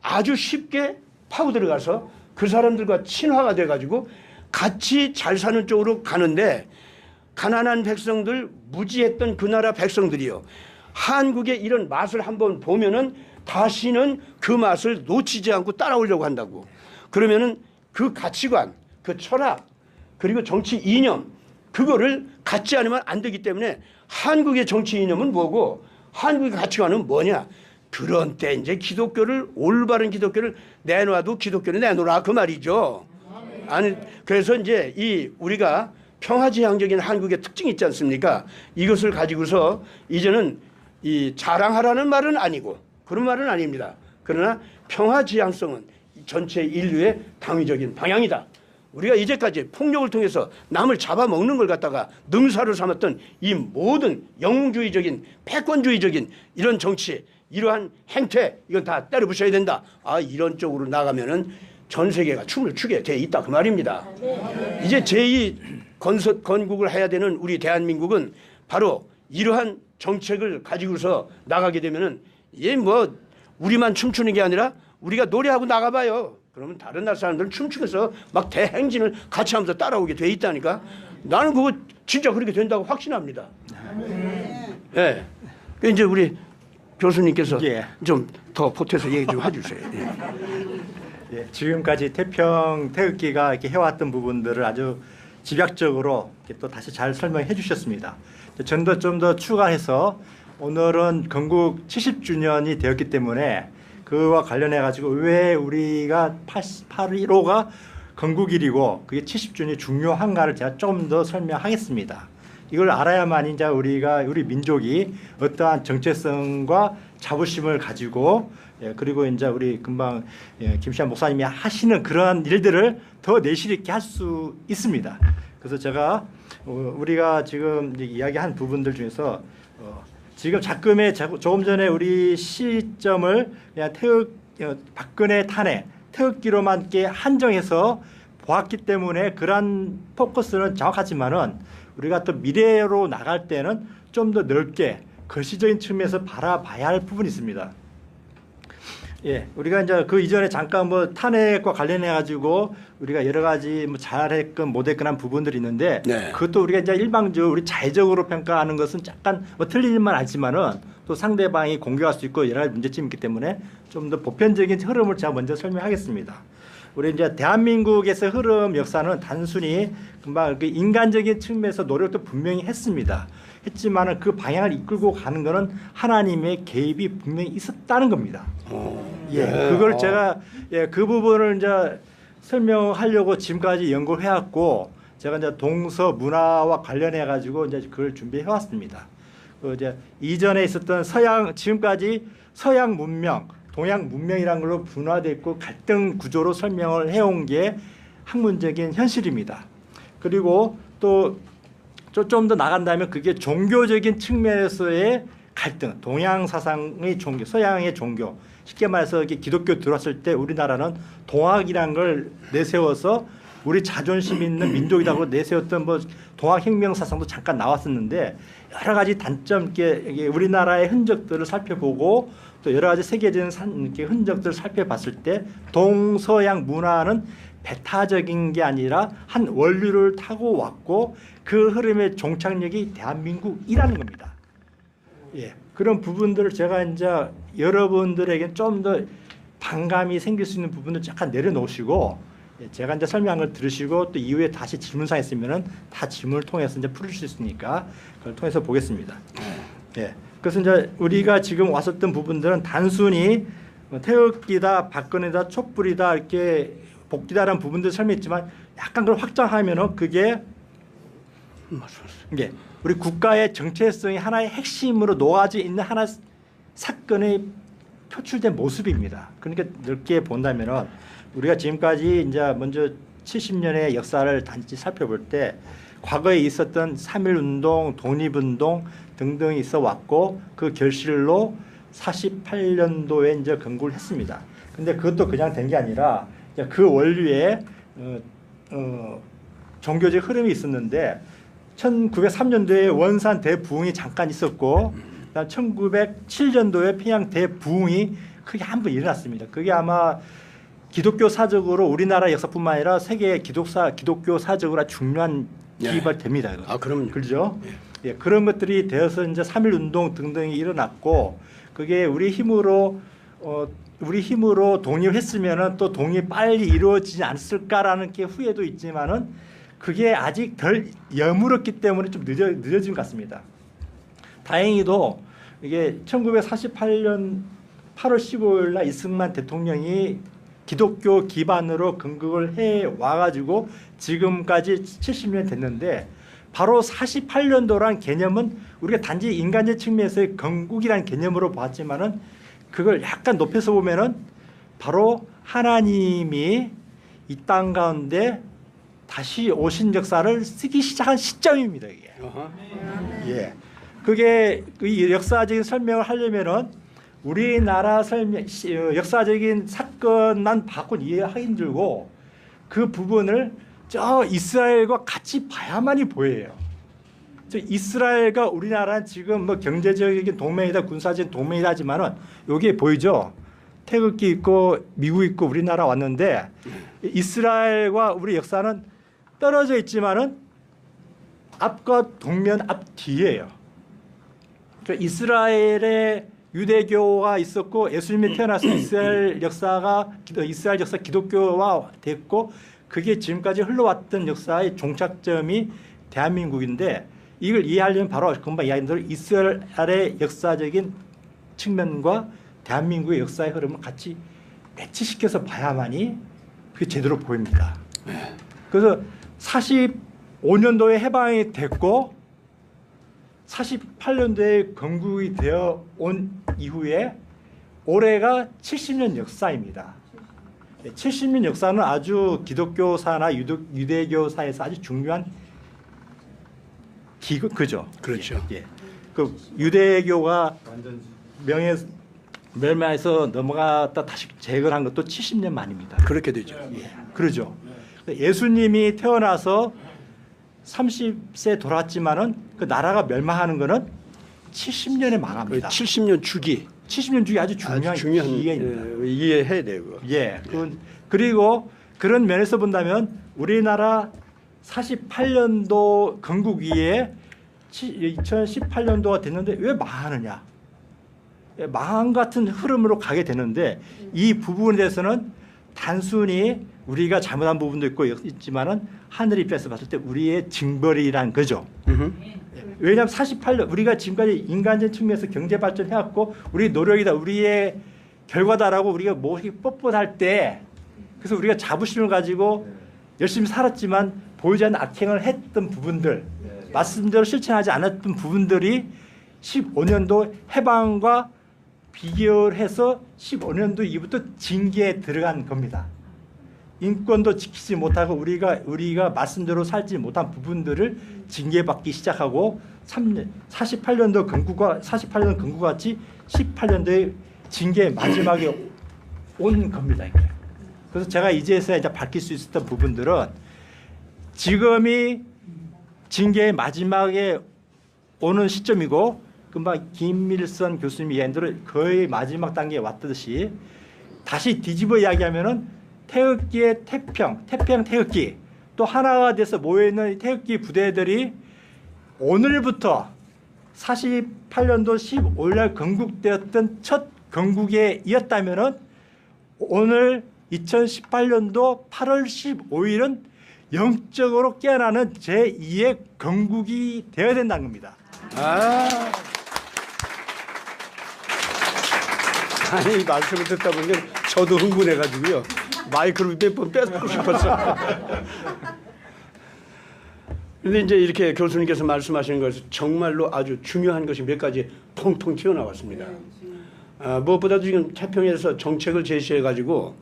아주 쉽게 파고 들어가서 그 사람들과 친화가 돼가지고 같이 잘 사는 쪽으로 가는데, 가난한 백성들, 무지했던 그 나라 백성들이요, 한국의 이런 맛을 한번 보면은 다시는 그 맛을 놓치지 않고 따라오려고 한다고. 그러면은 그 가치관, 그 철학, 그리고 정치 이념, 그거를 갖지 않으면 안 되기 때문에 한국의 정치 이념은 뭐고 한국의 가치관은 뭐냐. 그런 때 이제 기독교를, 올바른 기독교를 내놔도 기독교를 내놓으라 그 말이죠. 아니, 그래서 이제 이 우리가 평화지향적인 한국의 특징이 있지 않습니까? 이것을 가지고서 이제는 이 자랑하라는 말은 아니고 그런 말은 아닙니다. 그러나 평화지향성은 전체 인류의 당위적인 방향이다. 우리가 이제까지 폭력을 통해서 남을 잡아먹는 걸 갖다가 능사로 삼았던 이 모든 영웅주의적인 패권주의적인 이런 정치, 이러한 행태, 이건 다 때려부셔야 된다. 아, 이런 쪽으로 나가면은 전 세계가 춤을 추게 돼 있다 그 말입니다. 이제 제2 건국을 해야 되는 우리 대한민국은 바로 이러한 정책을 가지고서 나가게 되면은, 얘 뭐 우리만 춤추는 게 아니라 우리가 노래하고 나가봐요. 그러면 다른 나라 사람들은 춤추면서 막 대행진을 같이 하면서 따라오게 돼 있다니까. 나는 그거 진짜 그렇게 된다고 확신합니다. 예. 네. 그 이제 우리 교수님께서 좀 더 보태서 얘기 좀 해주세요.
예, 지금까지 태평 태극기가 이렇게 해왔던 부분들을 아주 집약적으로 이렇게 또 다시 잘 설명해 주셨습니다. 저는 좀 더 추가해서 오늘은 건국 70주년이 되었기 때문에 그와 관련해 가지고 왜 우리가 8.15가 건국일이고 그게 70주년이 중요한가를 제가 좀 더 설명하겠습니다. 이걸 알아야만 이제 우리 민족이 어떠한 정체성과 자부심을 가지고, 그리고 이제 우리 금방 김시환 목사님이 하시는 그러한 일들을 더 내실 있게 할 수 있습니다. 그래서 제가 우리가 지금 이야기한 부분들 중에서 지금 작금의 조금 전에 우리 시점을 그냥 박근혜 탄핵 태극기로만 이렇게 한정해서 보았기 때문에 그러한 포커스는 정확하지만은 우리가 또 미래로 나갈 때는 좀 더 넓게 거시적인 측면에서 바라봐야 할 부분이 있습니다. 예, 우리가 이제 그 이전에 잠깐 뭐 탄핵과 관련해 가지고 우리가 여러 가지 뭐 잘했건 못했건 부분들이 있는데,
네.
그것도 우리가 이제 일방적으로 우리 자의적으로 평가하는 것은 약간 뭐 틀리지만 않지만은 또 상대방이 공격할 수 있고 여러 가지 문제점이 있기 때문에 좀 더 보편적인 흐름을 제가 먼저 설명하겠습니다. 우리 이제 대한민국에서 흐름 역사는 단순히 금방 그 인간적인 측면에서 노력도 분명히 했지만은 그 방향을 이끌고 가는 것은 하나님의 개입이 분명히 있었다는 겁니다. 예, 그걸 제가 그 부분을 이제 설명하려고 지금까지 연구를 해왔고, 제가 이제 동서 문화와 관련해 가지고 이제 그걸 준비해 왔습니다. 이제 이전에 있었던 지금까지 서양 문명, 동양 문명이라는 걸로 분화되어 있고 갈등 구조로 설명을 해온 게 학문적인 현실입니다. 그리고 또 좀 더 나간다면 그게 종교적인 측면에서의 갈등, 동양 사상의 종교, 서양의 종교, 쉽게 말해서 기독교 들어왔을 때 우리나라는 동학이라는 걸 내세워서 우리 자존심 있는 민족이라고 내세웠던 뭐 동학혁명 사상도 잠깐 나왔었는데, 여러 가지 단점 있게 우리나라의 흔적들을 살펴보고 또 여러 가지 세계적인 흔적들을 살펴봤을 때 동서양 문화는 배타적인 게 아니라 한 원류를 타고 왔고 그 흐름의 종착역이 대한민국이라는 겁니다. 예, 그런 부분들을 제가 이제 여러분들에게 좀 더 반감이 생길 수 있는 부분을 잠깐 내려놓으시고, 제가 이제 설명한 걸 들으시고 또 이후에 다시 질문사항 있으면은 다 질문을 통해서 이제 풀을 수 있으니까 그걸 통해서 보겠습니다. 예, 그래서 이제 우리가 지금 왔었던 부분들은 단순히 태극기다, 박근혜다, 촛불이다 이렇게 복귀다라는 부분들 설명했지만, 약간 그걸 확장하면은 그게 우리 국가의 정체성이 하나의 핵심으로 놓아져 있는 하나 사건의 표출된 모습입니다. 그러니까 넓게 본다면은 우리가 지금까지 이제 먼저 70년의 역사를 단지 살펴볼 때 과거에 있었던 3.1운동, 독립운동 등등이 있어 왔고 그 결실로 48년도에 이제 건국을 했습니다. 근데 그것도 그냥 된 게 아니라 그 원류에 종교적 흐름이 있었는데 1903년도에 원산 대부흥이 잠깐 있었고 1907년도에 평양 대부흥이 크게 한 번 일어났습니다. 그게 아마 기독교 사적으로 우리나라 역사뿐만 아니라 세계 기독교 사적으로 중요한 기입이 됩니다.
아, 그럼요.
그렇죠? 예, 그런 것들이 되어서 이제 3.1 운동 등등이 일어났고 그게 우리 힘으로 독립을 했으면은 또 독립이 빨리 이루어지지 않았을까라는 게 후회도 있지만은 그게 아직 덜 여물었기 때문에 좀 늦어진 것 같습니다. 다행히도 이게 1948년 8월 15일 날 이승만 대통령이 기독교 기반으로 건국을 해 와가지고 지금까지 70년 됐는데 바로 48년도란 개념은 우리가 단지 인간적 측면에서의 건국이라는 개념으로 봤지만은 그걸 약간 높여서 보면은 바로 하나님이 이 땅 가운데 다시 오신 역사를 쓰기 시작한 시점입니다. 이게. 예. 그게 이 역사적인 설명을 하려면은 우리나라 역사적인 사건만 받고 이해하기 힘들고 그 부분을 저 이스라엘과 같이 봐야만이 보여요. 저 이스라엘과 우리나라는 지금 뭐 경제적인 동맹이다, 군사적인 동맹이다 하지만은 여기에 보이죠? 태극기 있고 미국 있고 우리나라 왔는데 이스라엘과 우리 역사는 떨어져 있지만은 앞과 동면 앞뒤예요. 그러니까 이스라엘의 유대교가 있었고 예수님이 태어나서 이스라엘 역사 기독교화 됐고 그게 지금까지 흘러왔던 역사의 종착점이 대한민국인데 이걸 이해하려면 바로 금방 이야기한 대로 이스라엘의 역사적인 측면과 대한민국의 역사의 흐름을 같이 매치시켜서 봐야만이 그게 제대로 보입니다. 그래서 45년도에 해방이 됐고 48년도에 건국이 되어 온 이후에 올해가 70년 역사입니다. 70년 역사는 아주 기독교사나 유대교사에서 아주 중요한 그죠?
그렇죠.
예. 그 유대교가 멸망해서 넘어갔다 다시 재건한 것도 70년 만입니다.
그렇게 되죠.
예. 그러죠. 예수님이 태어나서 30세 돌았지만은 그 나라가 멸망하는 거는 70년에 망합니다.
70년 주기.
70년 주기 아주 중요한 기회입니다.
이해해야 되고.
예. 그리고 그런 면에서 본다면 우리나라 48년도 건국 이후에 2018년도가 됐는데 왜 망하느냐? 망한 같은 흐름으로 가게 되는데 이 부분에 대해서는 단순히 우리가 잘못한 부분도 있지만은 하늘 입장에서 봤을 때 우리의 징벌이란 거죠. 왜냐하면 48년 우리가 지금까지 인간적 측면에서 경제 발전해왔고 우리 노력이다 우리의 결과다라고 우리가 무엇이 뻣뻣할 때 그래서 우리가 자부심을 가지고 열심히 살았지만 보이지 않는 악행을 했던 부분들 말씀대로 실천하지 않았던 부분들이 15년도 해방과 비교해서 15년도 이후부터 징계에 들어간 겁니다. 인권도 지키지 못하고 우리가 말씀대로 살지 못한 부분들을 징계받기 시작하고 48년도 건국 같이 18년도에 징계 마지막에 온 겁니다. 이게. 그래서 제가 이제서야 이제 밝힐 수 있었던 부분들은 지금이 징계의 마지막에 오는 시점이고 금방 김밀선 교수님이 얘기한 대로 거의 마지막 단계에 왔듯이 다시 뒤집어 이야기하면은 태극기의 태평 태극기 또 하나가 돼서 모여있는 태극기 부대들이 오늘부터 48년도 15일날 건국되었던 첫 건국에 이었다면은 오늘 2018년도 8월 15일은 영적으로 깨어나는 제2의 건국이 되어야 된다는 겁니다.
아니 이 말씀을 듣다 보니까 저도 흥분해가지고요. 마이크를 몇 번 뺏고 싶었어. 그런데 이제 이렇게 교수님께서 말씀하시는 것은 정말로 아주 중요한 것이 몇 가지 통통 튀어나왔습니다. 무엇보다도 지금 태평에서 정책을 제시해가지고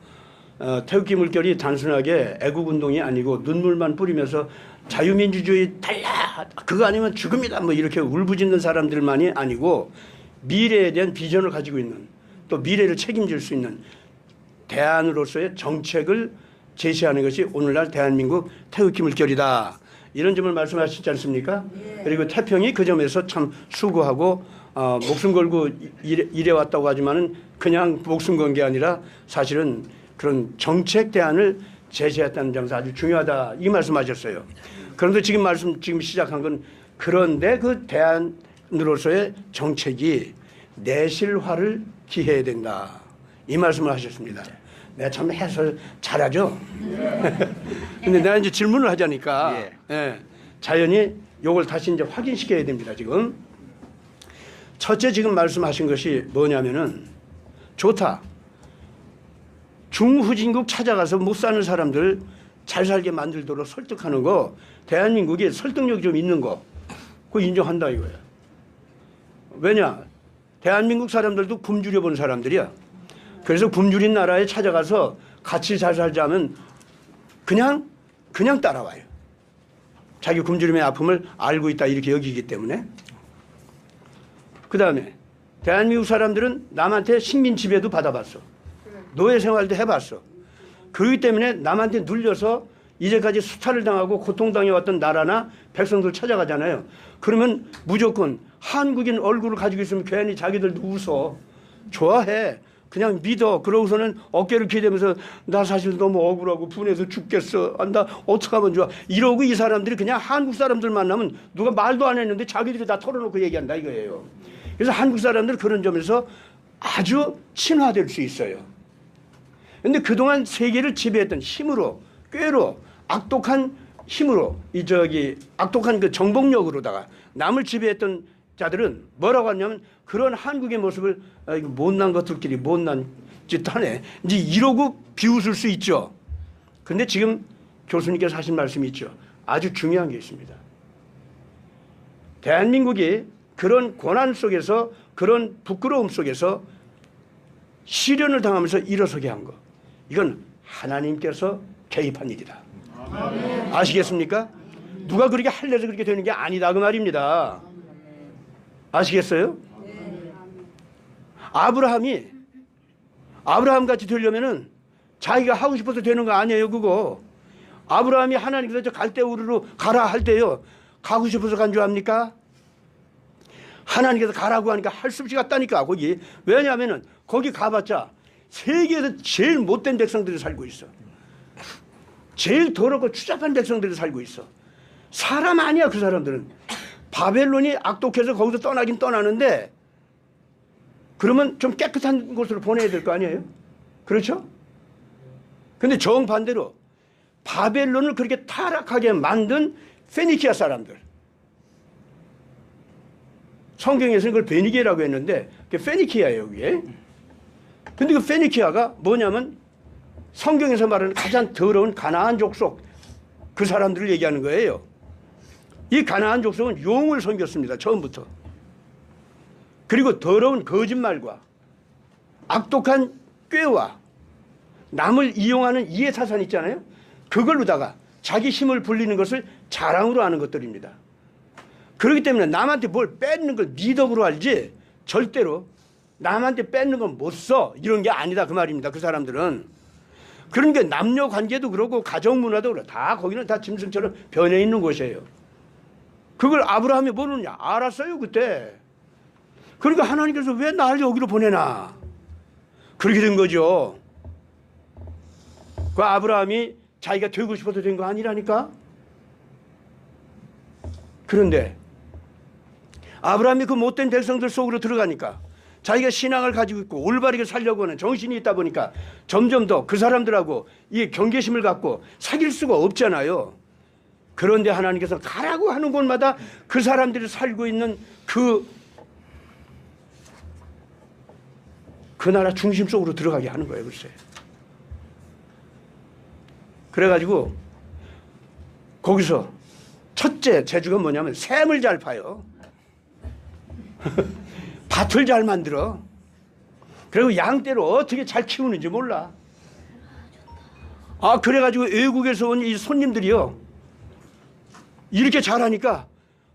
태극기 물결이 단순하게 애국운동이 아니고 눈물만 뿌리면서 자유민주주의 달라 그거 아니면 죽음이다 뭐 이렇게 울부짖는 사람들만이 아니고 미래에 대한 비전을 가지고 있는 또 미래를 책임질 수 있는 대안으로서의 정책을 제시하는 것이 오늘날 대한민국 태극기 물결이다. 이런 점을 말씀하시지 않습니까? 그리고 태평이 그 점에서 참 수고하고 목숨 걸고 일해왔다고 하지만은 그냥 목숨 건 게 아니라 사실은 그런 정책 대안을 제시했다는 점에서 아주 중요하다 이 말씀하셨어요. 그런데 지금 시작한 건 그런데 그 대안으로서의 정책이 내실화를 기해야 된다 이 말씀을 하셨습니다. 내가 참 해설 잘하죠. 근데 내가 이제 질문을 하자니까 예, 자연히 요걸 다시 이제 확인시켜야 됩니다. 지금 첫째 지금 말씀하신 것이 뭐냐면은 좋다. 중후진국 찾아가서 못 사는 사람들 잘 살게 만들도록 설득하는 거 대한민국이 설득력이 좀 있는 거 그거 인정한다 이거야. 왜냐? 대한민국 사람들도 굶주려 본 사람들이야. 그래서 굶주린 나라에 찾아가서 같이 잘 살자면 그냥 따라와요. 자기 굶주림의 아픔을 알고 있다 이렇게 여기기 때문에. 그 다음에 대한민국 사람들은 남한테 식민 지배도 받아봤어. 노예 생활도 해봤어. 그렇기 때문에 남한테 눌려서 이제까지 수탈을 당하고 고통당해왔던 나라나 백성들 찾아가잖아요. 그러면 무조건 한국인 얼굴을 가지고 있으면 괜히 자기들도 웃어. 좋아해. 그냥 믿어. 그러고서는 어깨를 기대면서 나 사실 너무 억울하고 분해서 죽겠어. 나 어떡하면 좋아. 이러고 이 사람들이 그냥 한국 사람들 만나면 누가 말도 안 했는데 자기들이 다 털어놓고 얘기한다 이거예요. 그래서 한국 사람들 그런 점에서 아주 친화될 수 있어요. 그런데 그동안 세계를 지배했던 힘으로 꾀로 악독한 힘으로 악독한 그 정복력으로다가 남을 지배했던 자들은 뭐라고 하냐면 그런 한국의 모습을 못난 것들끼리 못난 짓 하네. 이제 이러고 비웃을 수 있죠. 그런데 지금 교수님께서 하신 말씀이 있죠. 아주 중요한 게 있습니다. 대한민국이 그런 고난 속에서 그런 부끄러움 속에서 시련을 당하면서 일어서게 한 거. 이건 하나님께서 개입한 일이다. 아시겠습니까? 누가 그렇게 할래서 그렇게 되는 게 아니다 그 말입니다. 아시겠어요? 아브라함 같이 되려면은 자기가 하고 싶어서 되는 거 아니에요 그거. 아브라함이 하나님께서 저 갈대우르로 가라 할 때요 가고 싶어서 간 줄 압니까? 하나님께서 가라고 하니까 할 수 없이 갔다니까 거기. 왜냐하면은 거기 가봤자 세계에서 제일 못된 백성들이 살고 있어. 제일 더럽고 추잡한 백성들이 살고 있어. 사람 아니야 그 사람들은. 바벨론이 악독해서 거기서 떠나긴 떠나는데 그러면 좀 깨끗한 곳으로 보내야 될 거 아니에요? 그렇죠? 근데 정반대로 바벨론을 그렇게 타락하게 만든 페니키아 사람들. 성경에서는 그걸 베니게라고 했는데 그게 페니키아예요 그게. 근데 그 페니키아가 뭐냐면 성경에서 말하는 가장 더러운 가나안 족속 그 사람들을 얘기하는 거예요. 이 가나안 족속은 용을 섬겼습니다. 처음부터. 그리고 더러운 거짓말과 악독한 꾀와 남을 이용하는 이해사상 있잖아요. 그걸로다가 자기 힘을 불리는 것을 자랑으로 하는 것들입니다. 그렇기 때문에 남한테 뭘 뺏는 걸 미덕으로 알지 절대로 남한테 뺏는 건 못 써. 이런 게 아니다 그 말입니다. 그 사람들은. 그러니까 남녀 관계도 그렇고 가정 문화도 그렇고 다 거기는 다 짐승처럼 변해 있는 곳이에요. 그걸 아브라함이 모르느냐? 알았어요 그때. 그러니까 하나님께서 왜 나를 여기로 보내나? 그렇게 된 거죠. 그 아브라함이 자기가 되고 싶어서 된 거 아니라니까? 그런데 아브라함이 그 못된 백성들 속으로 들어가니까 자기가 신앙을 가지고 있고 올바르게 살려고 하는 정신이 있다 보니까 점점 더 그 사람들하고 이 경계심을 갖고 사귈 수가 없잖아요. 그런데 하나님께서 가라고 하는 곳마다 그 사람들이 살고 있는 그 나라 중심 속으로 들어가게 하는 거예요. 글쎄. 그래가지고 거기서 첫째 재주가 뭐냐면 샘을 잘 파요. 밭을 잘 만들어. 그리고 양떼를 어떻게 잘 키우는지 몰라. 아, 그래가지고 외국에서 온 이 손님들이요, 이렇게 잘하니까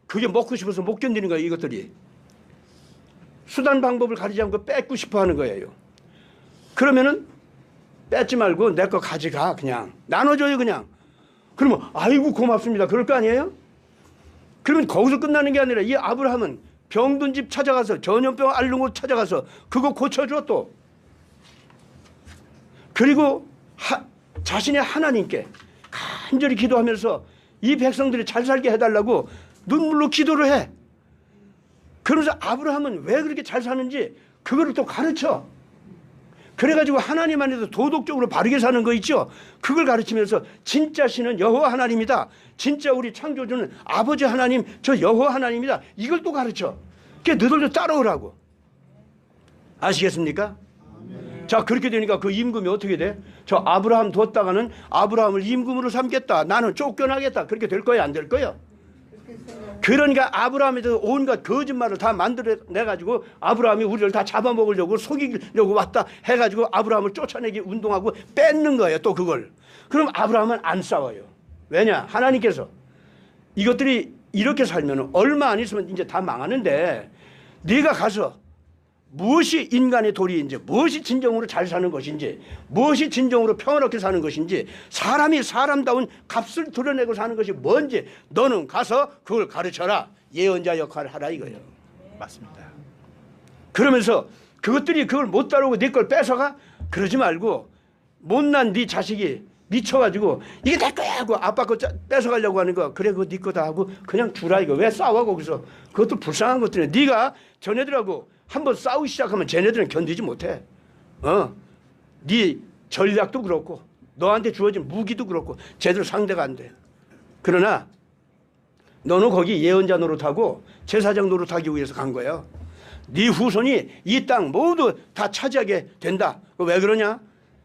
그게 먹고 싶어서 못 견디는 거예요. 이것들이 수단 방법을 가리지 않고 뺏고 싶어 하는 거예요. 그러면은 뺏지 말고 내 거 가져가, 그냥 나눠줘요 그냥. 그러면 아이고 고맙습니다 그럴 거 아니에요? 그러면 거기서 끝나는 게 아니라 이 아브라함은 병든 집 찾아가서, 전염병 앓는 곳 찾아가서 그거 고쳐줘 또. 그리고 자신의 하나님께 간절히 기도하면서 이 백성들이 잘 살게 해달라고 눈물로 기도를 해. 그러면서 아브라함은 왜 그렇게 잘 사는지 그거를 또 가르쳐. 그래가지고 하나님 안에서 도덕적으로 바르게 사는 거 있죠. 그걸 가르치면서 진짜 신은 여호와 하나님이다. 진짜 우리 창조주는 아버지 하나님, 저 여호와 하나님이다. 이걸 또 가르쳐. 그게 너희들도 따라오라고. 아시겠습니까? 자, 그렇게 되니까 그 임금이 어떻게 돼? 저 아브라함 뒀다가는 아브라함을 임금으로 삼겠다. 나는 쫓겨나겠다. 그렇게 될 거야, 안 될 거야? 그러니까 아브라함에 대해서 온갖 거짓말을 다 만들어내가지고 아브라함이 우리를 다 잡아먹으려고 속이려고 왔다 해가지고 아브라함을 쫓아내기 운동하고 뺏는 거예요. 또 그걸. 그럼 아브라함은 안 싸워요. 왜냐? 하나님께서 이것들이 이렇게 살면 얼마 안 있으면 이제 다 망하는데, 네가 가서 무엇이 인간의 도리인지, 무엇이 진정으로 잘 사는 것인지, 무엇이 진정으로 평화롭게 사는 것인지, 사람이 사람다운 값을 드러내고 사는 것이 뭔지 너는 가서 그걸 가르쳐라. 예언자 역할을 하라 이거예요.
맞습니다.
그러면서 그것들이 그걸 못 따르고 네 걸 뺏어가? 그러지 말고 못난 네 자식이 미쳐가지고 이게 내 거야 하고 아빠 거 뺏어가려고 하는 거, 그래 그거 네 거다 하고 그냥 주라 이거. 왜 싸워 거기서? 그것도 불쌍한 것들이야. 네가 전애들하고 한번 싸우기 시작하면 쟤네들은 견디지 못해. 네 전략도 그렇고 너한테 주어진 무기도 그렇고 제대로 상대가 안 돼. 그러나 너는 거기 예언자 노릇하고 제사장 노릇하기 위해서 간 거야. 네 후손이 이 땅 모두 다 차지하게 된다. 왜 그러냐?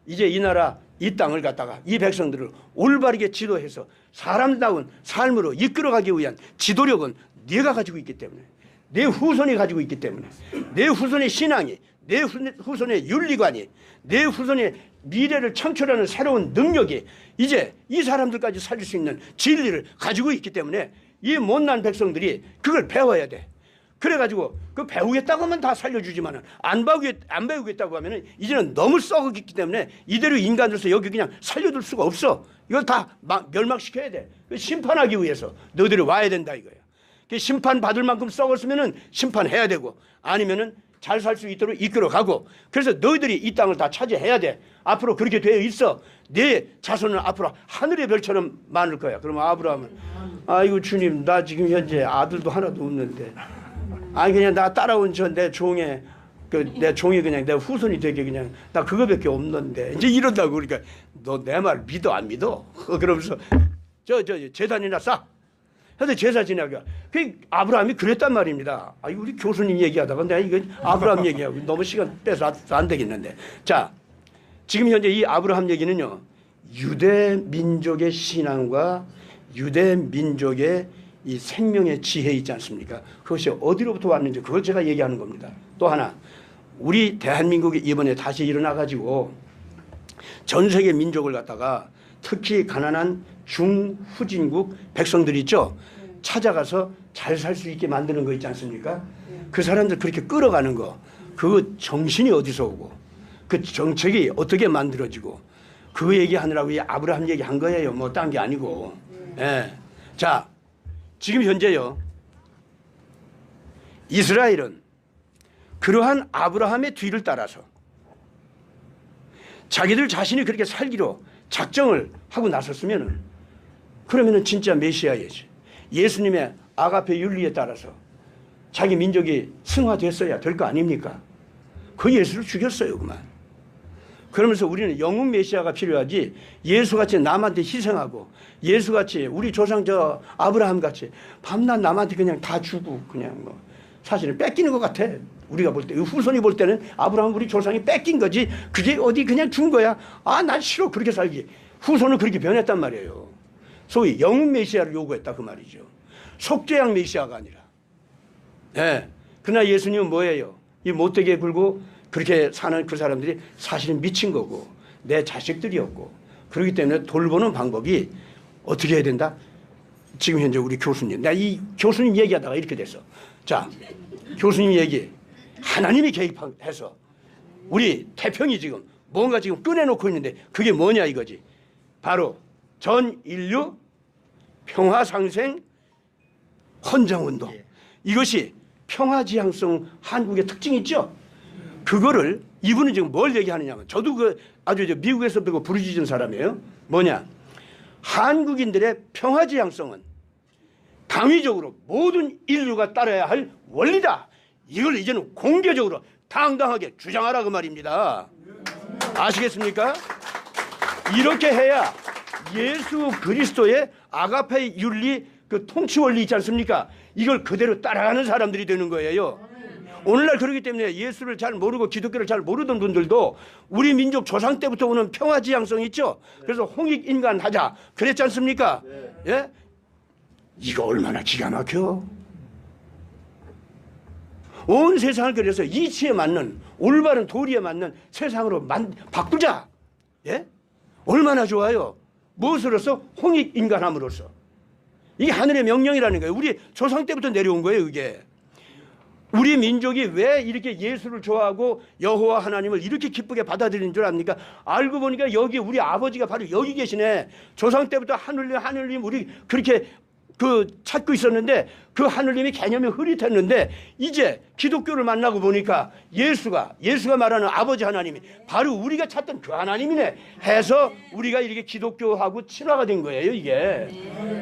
이제 이 나라 이 땅을 갖다가 이 백성들을 올바르게 지도해서 사람다운 삶으로 이끌어가기 위한 지도력은 네가 가지고 있기 때문에, 내 후손이 가지고 있기 때문에, 내 후손의 신앙이, 내 후손의 윤리관이, 내 후손의 미래를 창출하는 새로운 능력이 이제 이 사람들까지 살릴 수 있는 진리를 가지고 있기 때문에 이 못난 백성들이 그걸 배워야 돼. 그래가지고 그 배우겠다고 하면 다 살려주지만은 안 배우겠다고 하면은 이제는 너무 썩었기 때문에 이대로 인간으로서 여기 그냥 살려둘 수가 없어. 이걸 다 멸망시켜야 돼. 심판하기 위해서 너희들이 와야 된다 이거야. 심판 받을 만큼 썩었으면은 심판해야 되고, 아니면은 잘 살 수 있도록 이끌어가고, 그래서 너희들이 이 땅을 다 차지해야 돼. 앞으로 그렇게 되어 있어. 내 자손은 앞으로 하늘의 별처럼 많을 거야. 그러면 아브라함은 아이고 주님, 나 지금 현재 아들도 하나도 없는데, 아니 그냥 나 따라온 저 내 종의 내 종이 그냥 내 후손이 되게 그냥 나 그거밖에 없는데 이제 이런다고. 그러니까 너 내 말 믿어 안 믿어? 그러면서 저 제단이나 쌓. 그래서 제사 지내가. 그 아브라함이 그랬단 말입니다. 아, 우리 교수님 얘기하다가 내가 이거 아브라함 얘기하고 너무 시간 빼서 안 되겠는데. 자, 지금 현재 이 아브라함 얘기는요, 유대 민족의 신앙과 유대 민족의 이 생명의 지혜 있지 않습니까? 그것이 어디로부터 왔는지 그걸 제가 얘기하는 겁니다. 또 하나, 우리 대한민국이 이번에 다시 일어나가지고 전 세계 민족을 갖다가 특히 가난한 중후진국 백성들 있죠? 찾아가서 잘 살 수 있게 만드는 거 있지 않습니까? 그 사람들 그렇게 끌어가는 거, 그 정신이 어디서 오고 그 정책이 어떻게 만들어지고 그 얘기하느라고 이 아브라함 얘기한 거예요. 뭐 딴 게 아니고. 예. 자, 지금 현재요, 이스라엘은 그러한 아브라함의 뒤를 따라서 자기들 자신이 그렇게 살기로 작정을 하고 나섰으면은, 그러면은 진짜 메시아예지. 예수님의 아가페 윤리에 따라서 자기 민족이 승화됐어야 될 거 아닙니까? 그 예수를 죽였어요, 그만. 그러면서 우리는 영웅 메시아가 필요하지, 예수같이 남한테 희생하고 예수같이 우리 조상 저 아브라함같이 밤낮 남한테 그냥 다 주고 그냥 뭐 사실은 뺏기는 것 같아. 우리가 볼 때, 후손이 볼 때는 아브라함 우리 조상이 뺏긴 거지 그게 어디 그냥 준 거야. 아, 난 싫어 그렇게 살기. 후손은 그렇게 변했단 말이에요. 소위 영웅 메시아를 요구했다 그 말이죠. 속죄양 메시아가 아니라. 예. 그러나 예수님은 뭐예요? 이 못되게 굴고 그렇게 사는 그 사람들이 사실은 미친 거고 내 자식들이었고 그렇기 때문에 돌보는 방법이 어떻게 해야 된다? 지금 현재 우리 교수님, 내가 이 교수님 얘기하다가 이렇게 됐어. 자, 교수님 얘기 하나님이 개입해서 우리 태평이 지금 뭔가 지금 꺼내놓고 있는데 그게 뭐냐 이거지. 바로 전 인류 평화상생 헌정운동. 이것이 평화지향성 한국의 특징이 있죠. 그거를 이분은 지금 뭘 얘기하느냐면 저도 그 아주 미국에서 배고 부르짖은 사람이에요. 뭐냐. 한국인들의 평화지향성은 당위적으로 모든 인류가 따라야 할 원리다. 이걸 이제는 공개적으로 당당하게 주장하라 그 말입니다. 아시겠습니까? 이렇게 해야 예수 그리스도의 아가페 윤리 그 통치 원리 있지 않습니까? 이걸 그대로 따라가는 사람들이 되는 거예요. 오늘날 그렇기 때문에 예수를 잘 모르고 기독교를 잘 모르던 분들도 우리 민족 조상 때부터 오는 평화지향성 있죠. 그래서 홍익인간 하자 그랬지 않습니까? 예? 이거 얼마나 기가 막혀. 온 세상을 그래서 이치에 맞는 올바른 도리에 맞는 세상으로 바꾸자. 예? 얼마나 좋아요. 무엇으로서? 홍익인간함으로써. 이게 하늘의 명령이라는 거예요. 우리 조상 때부터 내려온 거예요 이게. 우리 민족이 왜 이렇게 예수를 좋아하고 여호와 하나님을 이렇게 기쁘게 받아들이는 줄 압니까? 알고 보니까 여기 우리 아버지가 바로 여기 계시네. 조상 때부터 하늘님 우리 그렇게 그 찾고 있었는데 그 하늘님이 개념이 흐릿했는데 이제 기독교를 만나고 보니까 예수가 말하는 아버지 하나님이 바로 우리가 찾던 그 하나님이네 해서 우리가 이렇게 기독교하고 친화가 된 거예요 이게.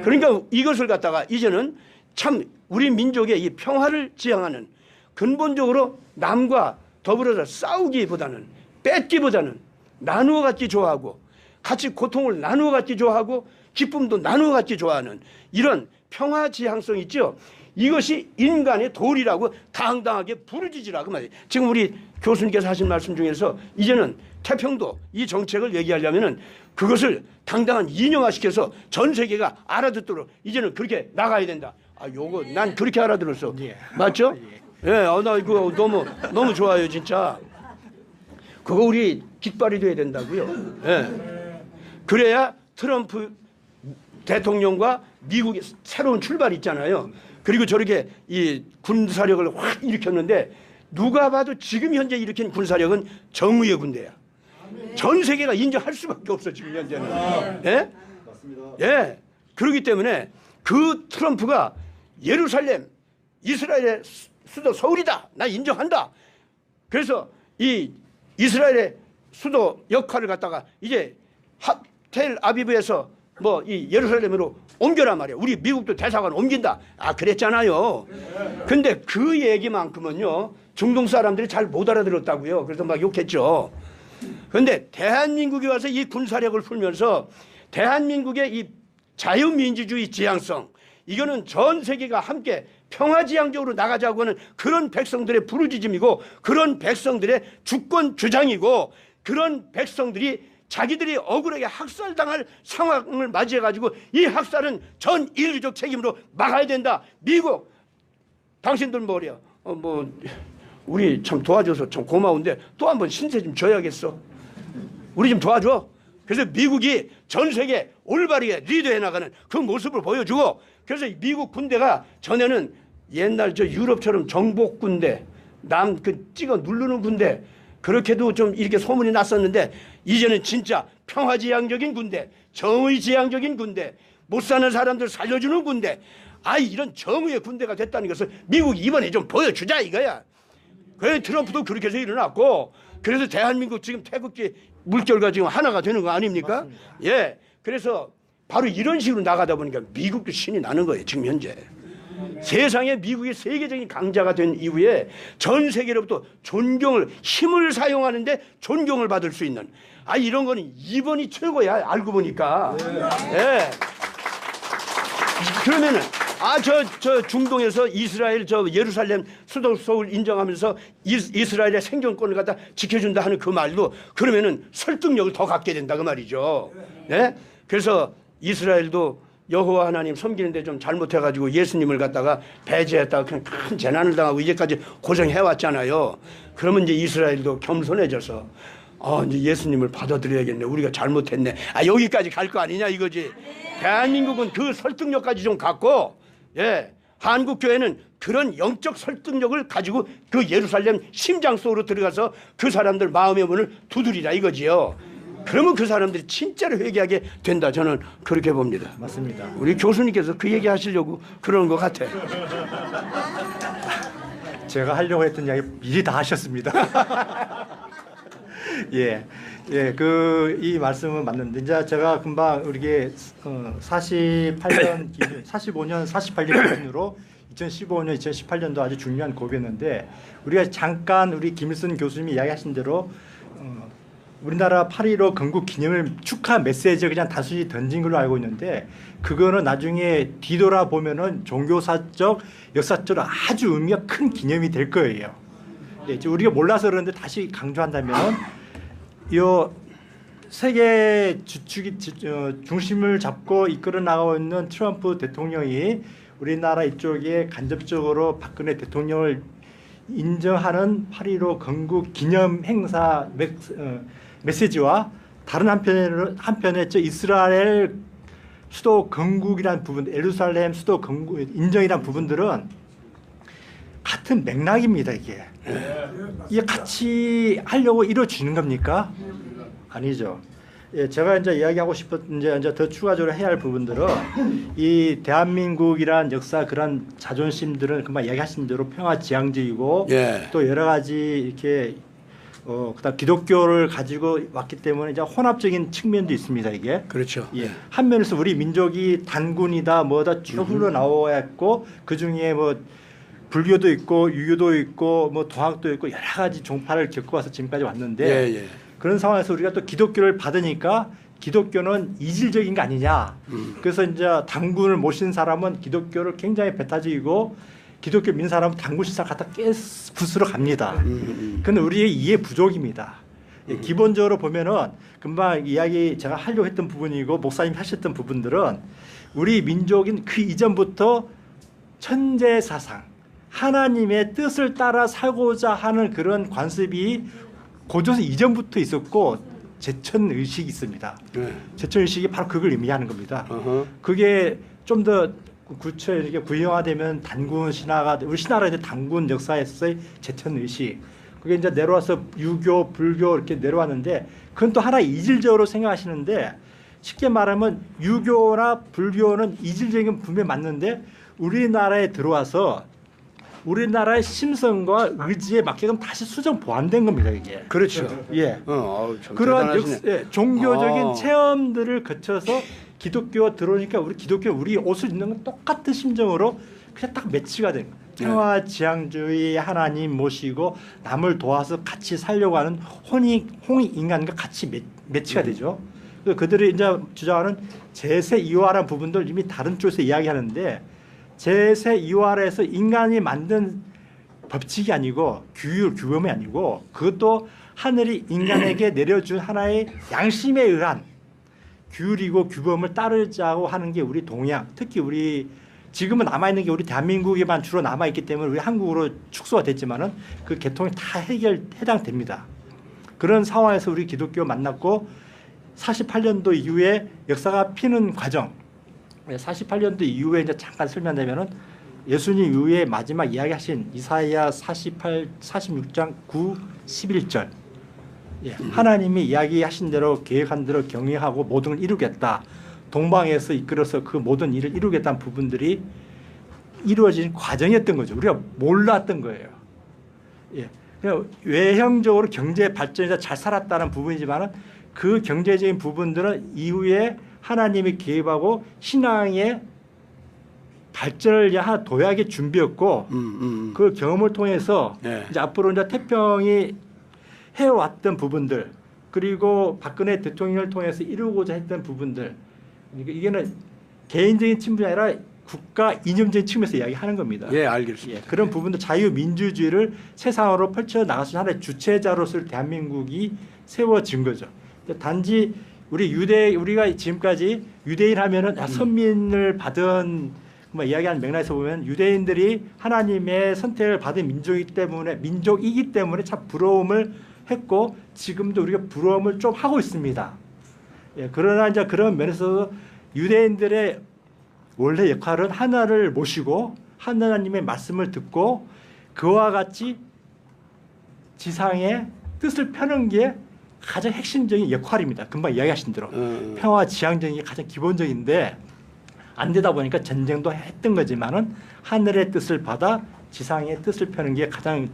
그러니까 이것을 갖다가 이제는 참 우리 민족의 이 평화를 지향하는 근본적으로 남과 더불어서 싸우기보다는 뺏기보다는 나누어 갖기 좋아하고 같이 고통을 나누어 갖기 좋아하고 기쁨도 나누어 갖기 좋아하는 이런 평화지향성 있죠. 이것이 인간의 도리라고 당당하게 부르짖으라고 말이에요. 지금 우리 교수님께서 하신 말씀 중에서 이제는 태평도 이 정책을 얘기하려면은 그것을 당당한 인형화시켜서 전 세계가 알아듣도록 이제는 그렇게 나가야 된다. 아, 요거 난 그렇게 알아들었어. 맞죠? 예, 나 이거 너무 좋아요, 진짜. 그거 우리 깃발이 돼야 된다고요. 예. 그래야 트럼프 대통령과 미국의 새로운 출발이 있잖아요. 그리고 저렇게 이 군사력을 확 일으켰는데 누가 봐도 지금 현재 일으킨 군사력은 정의의 군대야. 전 세계가 인정할 수밖에 없어 지금 현재는. 예? 예. 그렇기 때문에 그 트럼프가 예루살렘 이스라엘의 수도 서울이다. 나 인정한다. 그래서 이 이스라엘의 수도 역할을 갖다가 이제 텔 아비브에서 뭐 이 예루살렘으로 옮겨란 말이야. 우리 미국도 대사관 옮긴다. 아 그랬잖아요. 근데 그 얘기만큼은요 중동 사람들이 잘 못 알아들었다고요. 그래서 막 욕했죠. 근데 대한민국이 와서 이 군사력을 풀면서 대한민국의 이 자유민주주의 지향성 이거는 전 세계가 함께 평화지향적으로 나가자고 하는 그런 백성들의 부르짖음이고 그런 백성들의 주권 주장이고 그런 백성들이 자기들이 억울하게 학살당할 상황을 맞이해가지고 이 학살은 전 인류적 책임으로 막아야 된다. 미국 당신들 뭐래요? 우리 참 도와줘서 참 고마운데 또 한 번 신세 좀 져야겠어. 우리 좀 도와줘. 그래서 미국이 전 세계 올바르게 리드해 나가는 그 모습을 보여주고 그래서 미국 군대가 전에는 옛날 저 유럽처럼 정복 군대 남 그 찍어 누르는 군대 그렇게도 좀 이렇게 소문이 났었는데 이제는 진짜 평화지향적인 군대 정의지향적인 군대 못 사는 사람들 살려주는 군대 이런 정의의 군대가 됐다는 것을 미국이 이번에 좀 보여주자 이거야. 그래 트럼프도 그렇게 해서 일어났고 그래서 대한민국 지금 태극기 물결과 지금 하나가 되는 거 아닙니까? 맞습니다. 예. 그래서 바로 이런 식으로 나가다 보니까 미국도 신이 나는 거예요 지금 현재. 세상에 미국이 세계적인 강자가 된 이후에 전 세계로부터 존경을 힘을 사용하는데 존경을 받을 수 있는 이런 거는 이번이 최고야 알고 보니까. 예. 그러면은 저 중동에서 이스라엘 저 예루살렘 수도 서울 인정하면서 이스라엘의 생존권을 갖다 지켜준다 하는 그 말도 그러면은 설득력을 더 갖게 된다 그 말이죠. 예? 그래서 이스라엘도 여호와 하나님 섬기는데 좀 잘못해가지고 예수님을 갖다가 배제했다가 그냥 큰 재난을 당하고 이제까지 고생해왔잖아요. 그러면 이제 이스라엘도 겸손해져서 이제 예수님을 받아들여야겠네. 우리가 잘못했네. 여기까지 갈 거 아니냐 이거지. 대한민국은 그 설득력까지 좀 갖고, 예, 한국 교회는 그런 영적 설득력을 가지고 그 예루살렘 심장 속으로 들어가서 그 사람들 마음의 문을 두드리라 이거지요. 그러면 그 사람들이 진짜로 회개하게 된다. 저는 그렇게 봅니다.
맞습니다.
우리 교수님께서 그 얘기 하시려고 그러는 것 같아.
제가 하려고 했던 이야기 미리 다 하셨습니다. 예, 예, 이 말씀은 맞는데 이제 제가 금방 우리게 48년 기준, 45년, 48년 기준으로 2015년, 2018년도 아주 중요한 고비였는데 우리가 잠깐 우리 김일성 교수님이 이야기하신 대로 우리나라 8.15 건국 기념일 축하 메시지를 그냥 단순히 던진 걸로 알고 있는데 그거는 나중에 뒤돌아 보면은 종교사적, 역사적으로 아주 의미가 큰 기념이 될 거예요. 예, 우리가 몰라서 그러는데 다시 강조한다면 이 세계 중심을 잡고 이끌어 나가고 있는 트럼프 대통령이 우리나라 이쪽에 간접적으로 박근혜 대통령을 인정하는 8.15 건국 기념 행사 메시지와 다른 한편에 이스라엘 수도 건국이라는 부분, 예루살렘 수도 건국 인정이라는 부분들은 같은 맥락입니다. 이게 같이 하려고 이루어지는 겁니까? 아니죠. 예, 제가 이제 이야기하고 싶은 이제 더 추가적으로 해야 할 부분들은 이 대한민국이란 역사 그런 자존심들은 금방 이야기하신 대로 평화지향적이고
예.
또 여러 가지 이렇게 그다음 기독교를 가지고 왔기 때문에 이제 혼합적인 측면도 있습니다. 이게
그렇죠.
예. 한면에서 우리 민족이 단군이다 뭐다 쭉 흘러 나와왔고 그 중에 뭐 불교도 있고 유교도 있고 뭐 동학도 있고 여러 가지 종파를 겪어와서 지금까지 왔는데
예, 예.
그런 상황에서 우리가 또 기독교를 받으니까 기독교는 이질적인 거 아니냐. 그래서 이제 단군을 모신 사람은 기독교를 굉장히 배타적이고 기독교 믿는 사람은 단군 신사 갖다 부수러 갑니다. 그건 우리의 이해 부족입니다. 예, 기본적으로 보면은 금방 이야기 제가 하려고 했던 부분이고 목사님이 하셨던 부분들은 우리 민족인 그 이전부터 천재 사상, 하나님의 뜻을 따라 살고자 하는 그런 관습이 고조선 이전부터 있었고 제천 의식이 있습니다.
네.
제천 의식이 바로 그걸 의미하는 겁니다.
어허.
그게 좀 더 구체적이게 구형화되면 단군 신화가 우리 신화라 이제 단군 역사에서의 제천 의식. 그게 이제 내려와서 유교, 불교 이렇게 내려왔는데 그건 또 하나 이질적으로 생각하시는데 쉽게 말하면 유교나 불교는 이질적인 분명히 맞는데 우리나라에 들어와서 우리나라의 심성과 의지에 맞게끔 다시 수정 보완된 겁니다. 이게.
그렇죠.
예.
참
그런
대단하시네.
종교적인 체험들을 거쳐서 기독교가 들어오니까 우리 기독교 우리 옷을 입는 건 똑같은 심정으로 그냥 딱 매치가 된 거예요. 평화지향주의 하나님 모시고 남을 도와서 같이 살려고 하는 홍익 인간과 같이 매치가 되죠. 그들이 이제 주장하는 제세 이화라는 부분들 이미 다른 쪽에서 이야기하는데 제세 이화에서 인간이 만든 법칙이 아니고 규범이 아니고 그것도 하늘이 인간에게 내려준 하나의 양심에 의한 규율이고 규범을 따르자고 하는 게 우리 동양 특히 우리 지금은 남아있는 게 우리 대한민국에만 주로 남아있기 때문에 우리 한국으로 축소가 됐지만은 그 계통이 다 해당됩니다. 그런 상황에서 우리 기독교 만났고 48년도 이후에 역사가 피는 과정 48년도 이후에 이제 잠깐 설명하면은 예수님 이후에 마지막 이야기하신 이사야 46장 9, 11절 예, 하나님이 이야기하신 대로 계획한 대로 경영하고 모든 걸 이루겠다. 동방에서 이끌어서 그 모든 일을 이루겠다는 부분들이 이루어진 과정이었던 거죠. 우리가 몰랐던 거예요. 예, 그냥 외형적으로 경제 발전에서 잘 살았다는 부분이지만은 그 경제적인 부분들은 이후에 하나님이 개입하고 신앙의 발전을 하나 도약의 준비였고 그 경험을 통해서
네.
이제 앞으로 이제 태평이 해왔던 부분들 그리고 박근혜 대통령을 통해서 이루고자 했던 부분들 그러니까 이게는 개인적인 측면이 아니라 국가 이념적인 측면에서 이야기하는 겁니다.
예, 알겠습니다.
예, 그런 부분도 자유민주주의를 세상으로 펼쳐 나갈 수 있는 하나의 주체자로서 대한민국이 세워진 거죠. 단지 우리가 지금까지 유대인 하면은 선민을 받은 뭐 이야기하는 맥락에서 보면 유대인들이 하나님의 선택을 받은 민족이기 때문에 참 부러움을 했고 지금도 우리가 부러움을 좀 하고 있습니다. 예, 그러나 이제 그런 면에서 유대인들의 원래 역할은 하나님을 모시고 하나님의 말씀을 듣고 그와 같이 지상의 뜻을 펴는 게 가장 핵심적인 역할입니다. 금방 이야기하신 대로 평화 지향적인 게 가장 기본적인데 안 되다 보니까 전쟁도 했던 거지만은 하늘의 뜻을 받아 지상의 뜻을 펴는 게 가장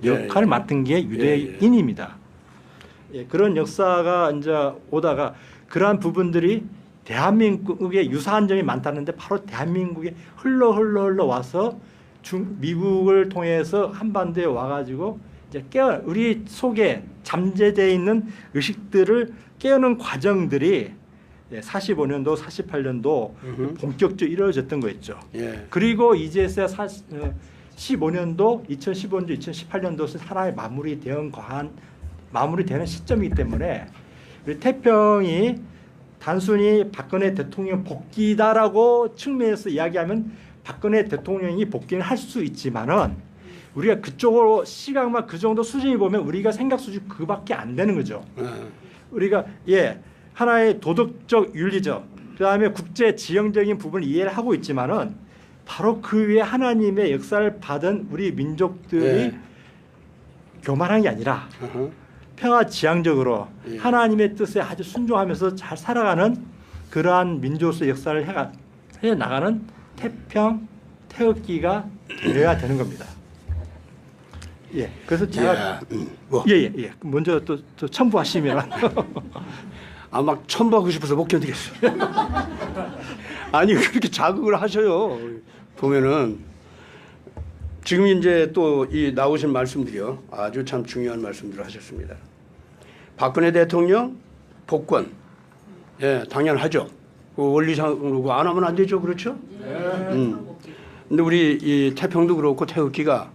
역할을 맡은 게 유대인입니다. 예, 그런 역사가 이제 오다가 그러한 부분들이 대한민국에 유사한 점이 많다는데 바로 대한민국에 흘러 와서 미국을 통해서 한반도에 와가지고 이제 우리 속에 잠재되어 있는 의식들을 깨우는 과정들이 45년도, 48년도 본격적으로 이루어졌던 거였죠.
예. 그리고
그리고 이제서야 15년도, 2015년도, 2018년도 하나의 마무리되는 시점이기 때문에 우리 태평이 단순히 박근혜 대통령 복귀다라고 측면에서 이야기하면 박근혜 대통령이 복귀는 할 수 있지만은 우리가 그쪽으로 시각만 그 정도 수준이 보면 우리가 생각 수준 그밖에 안 되는 거죠. 우리가 하나의 도덕적 윤리적 그다음에 국제 지형적인 부분을 이해를 하고 있지만은 바로 그 위에 하나님의 역사를 받은 우리 민족들이 교만한 게 아니라 평화 지향적으로 하나님의 뜻에 아주 순종하면서 잘 살아가는 그러한 민족의 역사를 해 나가는 태평 태극기가 되어야 되는 겁니다. 예, 그래서 제가 먼저 또 첨부하시면
막 첨부하고 싶어서 못 견디겠어요. 아니 그렇게 자극을 하셔요. 보면은 지금 이제 또 이 나오신 말씀들이요 아주 참 중요한 말씀들을 하셨습니다. 박근혜 대통령 복권, 당연하죠. 그 원리상으로 안 하면 안 되죠, 그렇죠? 근데 우리 이 태평도 그렇고 태극기가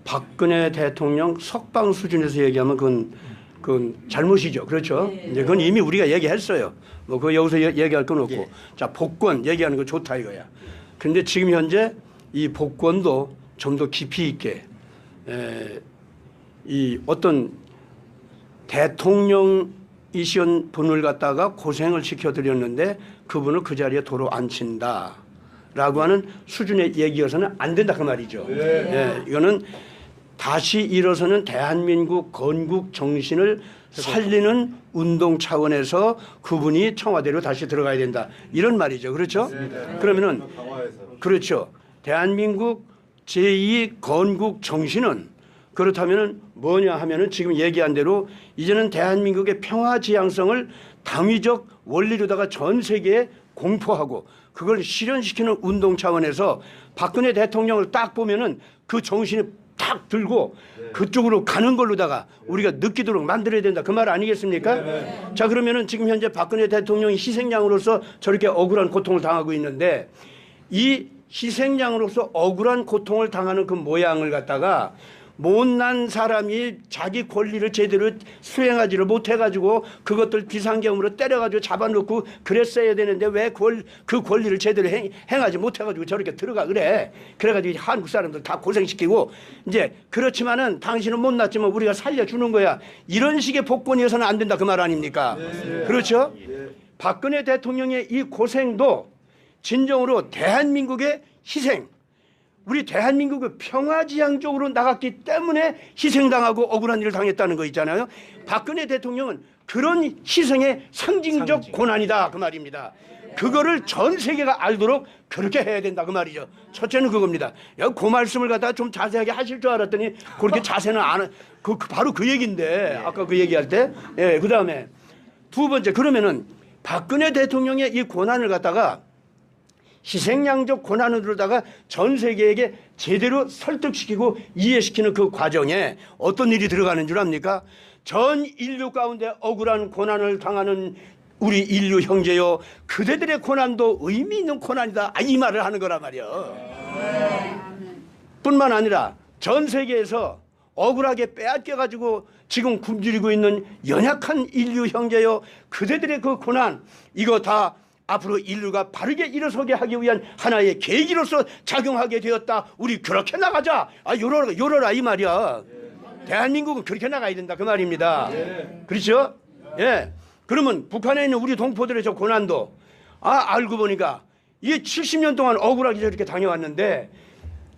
박근혜 대통령 석방 수준에서 얘기하면 그건 잘못이죠, 그렇죠? 이제 그건 이미 우리가 얘기했어요. 뭐 그 여기서 얘기할 건 없고, 자 복권 얘기하는 거 좋다 이거야. 그런데 지금 현재 이 복권도 좀 더 깊이 있게 이 어떤 대통령이신 분을 갖다가 고생을 시켜드렸는데 그분을 그 자리에 도로 앉힌다라고 하는 수준의 얘기여서는 안 된다 그 말이죠. 이거는 다시 일어서는 대한민국 건국 정신을 살리는 운동 차원에서 그분이 청와대로 다시 들어가야 된다 이런 말이죠. 그렇죠? 그러면은 그렇죠. 대한민국 제2 건국 정신은 그렇다면은 뭐냐 하면은 지금 얘기한 대로 이제는 대한민국의 평화 지향성을 당위적 원리로다가 전 세계에 공포하고 그걸 실현시키는 운동 차원에서 박근혜 대통령을 딱 보면은 그 정신이 딱 들고 그쪽으로 가는 걸로다가 우리가 느끼도록 만들어야 된다 그 말 아니겠습니까? 자 그러면은 지금 현재 박근혜 대통령이 희생양으로서 저렇게 억울한 고통을 당하고 있는데 이 희생양으로서 억울한 고통을 당하는 그 모양을 갖다가 못난 사람이 자기 권리를 제대로 수행하지를 못해가지고 그것들 비상경으로 때려가지고 잡아놓고 그랬어야 되는데 왜 그 권리를 제대로 행하지 못해가지고 저렇게 들어가 그래가지고 한국 사람들 다 고생시키고 이제 그렇지만은 당신은 못났지만 우리가 살려주는 거야 이런 식의 복권이어서는 안 된다 그 말 아닙니까? 그렇죠? 박근혜 대통령의 이 고생도 진정으로 대한민국의 희생 우리 대한민국의 평화지향적으로 나갔기 때문에 희생당하고 억울한 일을 당했다는 거 있잖아요. 박근혜 대통령은 그런 희생의 상징적 고난이다 그 말입니다. 그거를 전 세계가 알도록 그렇게 해야 된다 그 말이죠. 첫째는 그겁니다. 그 말씀을 갖다가 좀 자세하게 하실 줄 알았더니 그렇게 자세는 안 하, 바로 그 얘기인데 아까 그 얘기할 때 그 다음에 두 번째 그러면은 박근혜 대통령의 이 고난을 갖다가 희생양적 고난으로다가 전 세계에게 제대로 설득시키고 이해시키는 그 과정에 어떤 일이 들어가는 줄 압니까? 전 인류 가운데 억울한 고난을 당하는 우리 인류 형제여 그대들의 고난도 의미 있는 고난이다 이 말을 하는 거란 말이야. 뿐만 아니라 전 세계에서 억울하게 빼앗겨가지고 지금 굶주리고 있는 연약한 인류 형제여, 그대들의 그 고난, 이거 다 앞으로 인류가 바르게 일어서게 하기 위한 하나의 계기로서 작용하게 되었다. 우리 그렇게 나가자. 요러라 이 말이야. 대한민국은 그렇게 나가야 된다 그 말입니다. 그렇죠? 예. 그러면 북한에 있는 우리 동포들의 저 고난도 알고 보니까 이게 70년 동안 억울하게 저렇게 당해왔는데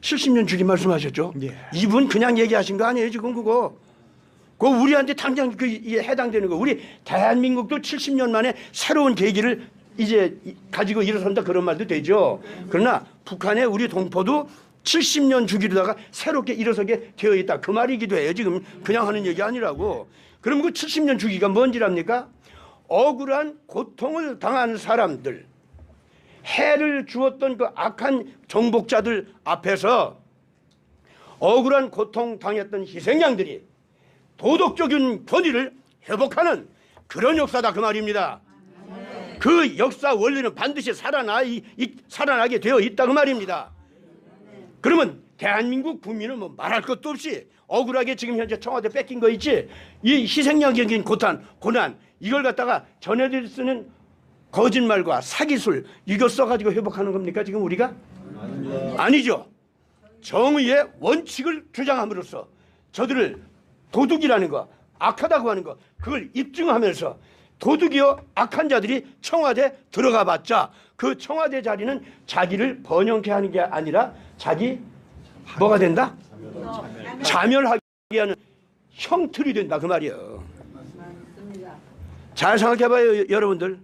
70년 주기 말씀하셨죠? 이분 그냥 얘기하신 거 아니에요 지금 그거. 그거 우리한테 당장 이게 해당되는 거. 우리 대한민국도 70년 만에 새로운 계기를 이제 가지고 일어선다 그런 말도 되죠. 그러나 북한의 우리 동포도 70년 주기로다가 새롭게 일어서게 되어 있다 그 말이기도 해요. 지금 그냥 하는 얘기 아니라고. 그럼 그 70년 주기가 뭔지랍니까? 억울한 고통을 당한 사람들, 해를 주었던 그 악한 정복자들 앞에서 억울한 고통 당했던 희생양들이 도덕적인 권위를 회복하는 그런 역사다 그 말입니다. 그 역사 원리는 반드시 살아나게 되어 있다 그 말입니다. 그러면 대한민국 국민은 뭐 말할 것도 없이 억울하게 지금 현재 청와대 뺏긴 거 있지, 이 희생양적인 고난 이걸 갖다가 전해들 쓰는 거짓말과 사기술 이거 써가지고 회복하는 겁니까 지금 우리가? 아니죠. 정의의 원칙을 주장함으로써 저들을 도둑이라는 거, 악하다고 하는 거, 그걸 입증하면서 도둑이요 악한 자들이 청와대 들어가 봤자 그 청와대 자리는 자기를 번영케 하는 게 아니라 자기 뭐가 된다? 자멸하게 하는 형틀이 된다 그 말이에요. 잘 생각해봐요 여러분들.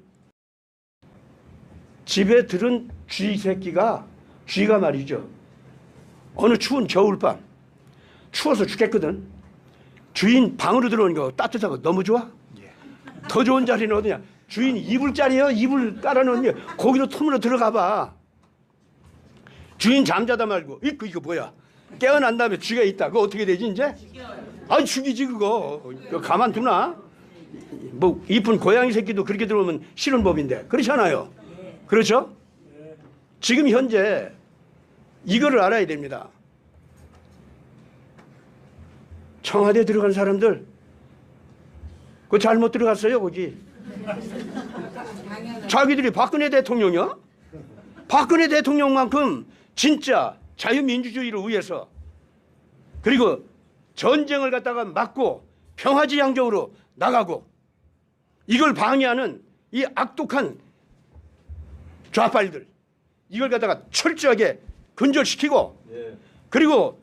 집에 들은 쥐가 말이죠. 어느 추운 겨울밤 추워서 죽겠거든. 주인 방으로 들어오니까 따뜻하고 너무 좋아. 더 좋은 자리는 어디냐? 주인 이불자리요. 이불 깔아놓으니 거기로 틈으로 들어가 봐. 주인 잠자다 말고 이거 뭐야? 깨어난 다음에 쥐가 있다. 그거 어떻게 되지 이제? 죽이지 그거. 가만두나? 뭐 이쁜 고양이 새끼도 그렇게 들어오면 싫은 법인데 그렇잖아요. 그렇죠? 지금 현재 이거를 알아야 됩니다. 청와대 들어간 사람들 그거 잘못 들어갔어요 거기. 자기들이 박근혜 대통령이야? 박근혜 대통령만큼 진짜 자유민주주의를 위해서 그리고 전쟁을 갖다가 막고 평화지향적으로 나가고 이걸 방해하는 이 악독한 좌빨들 이걸 갖다가 철저하게 근절시키고 그리고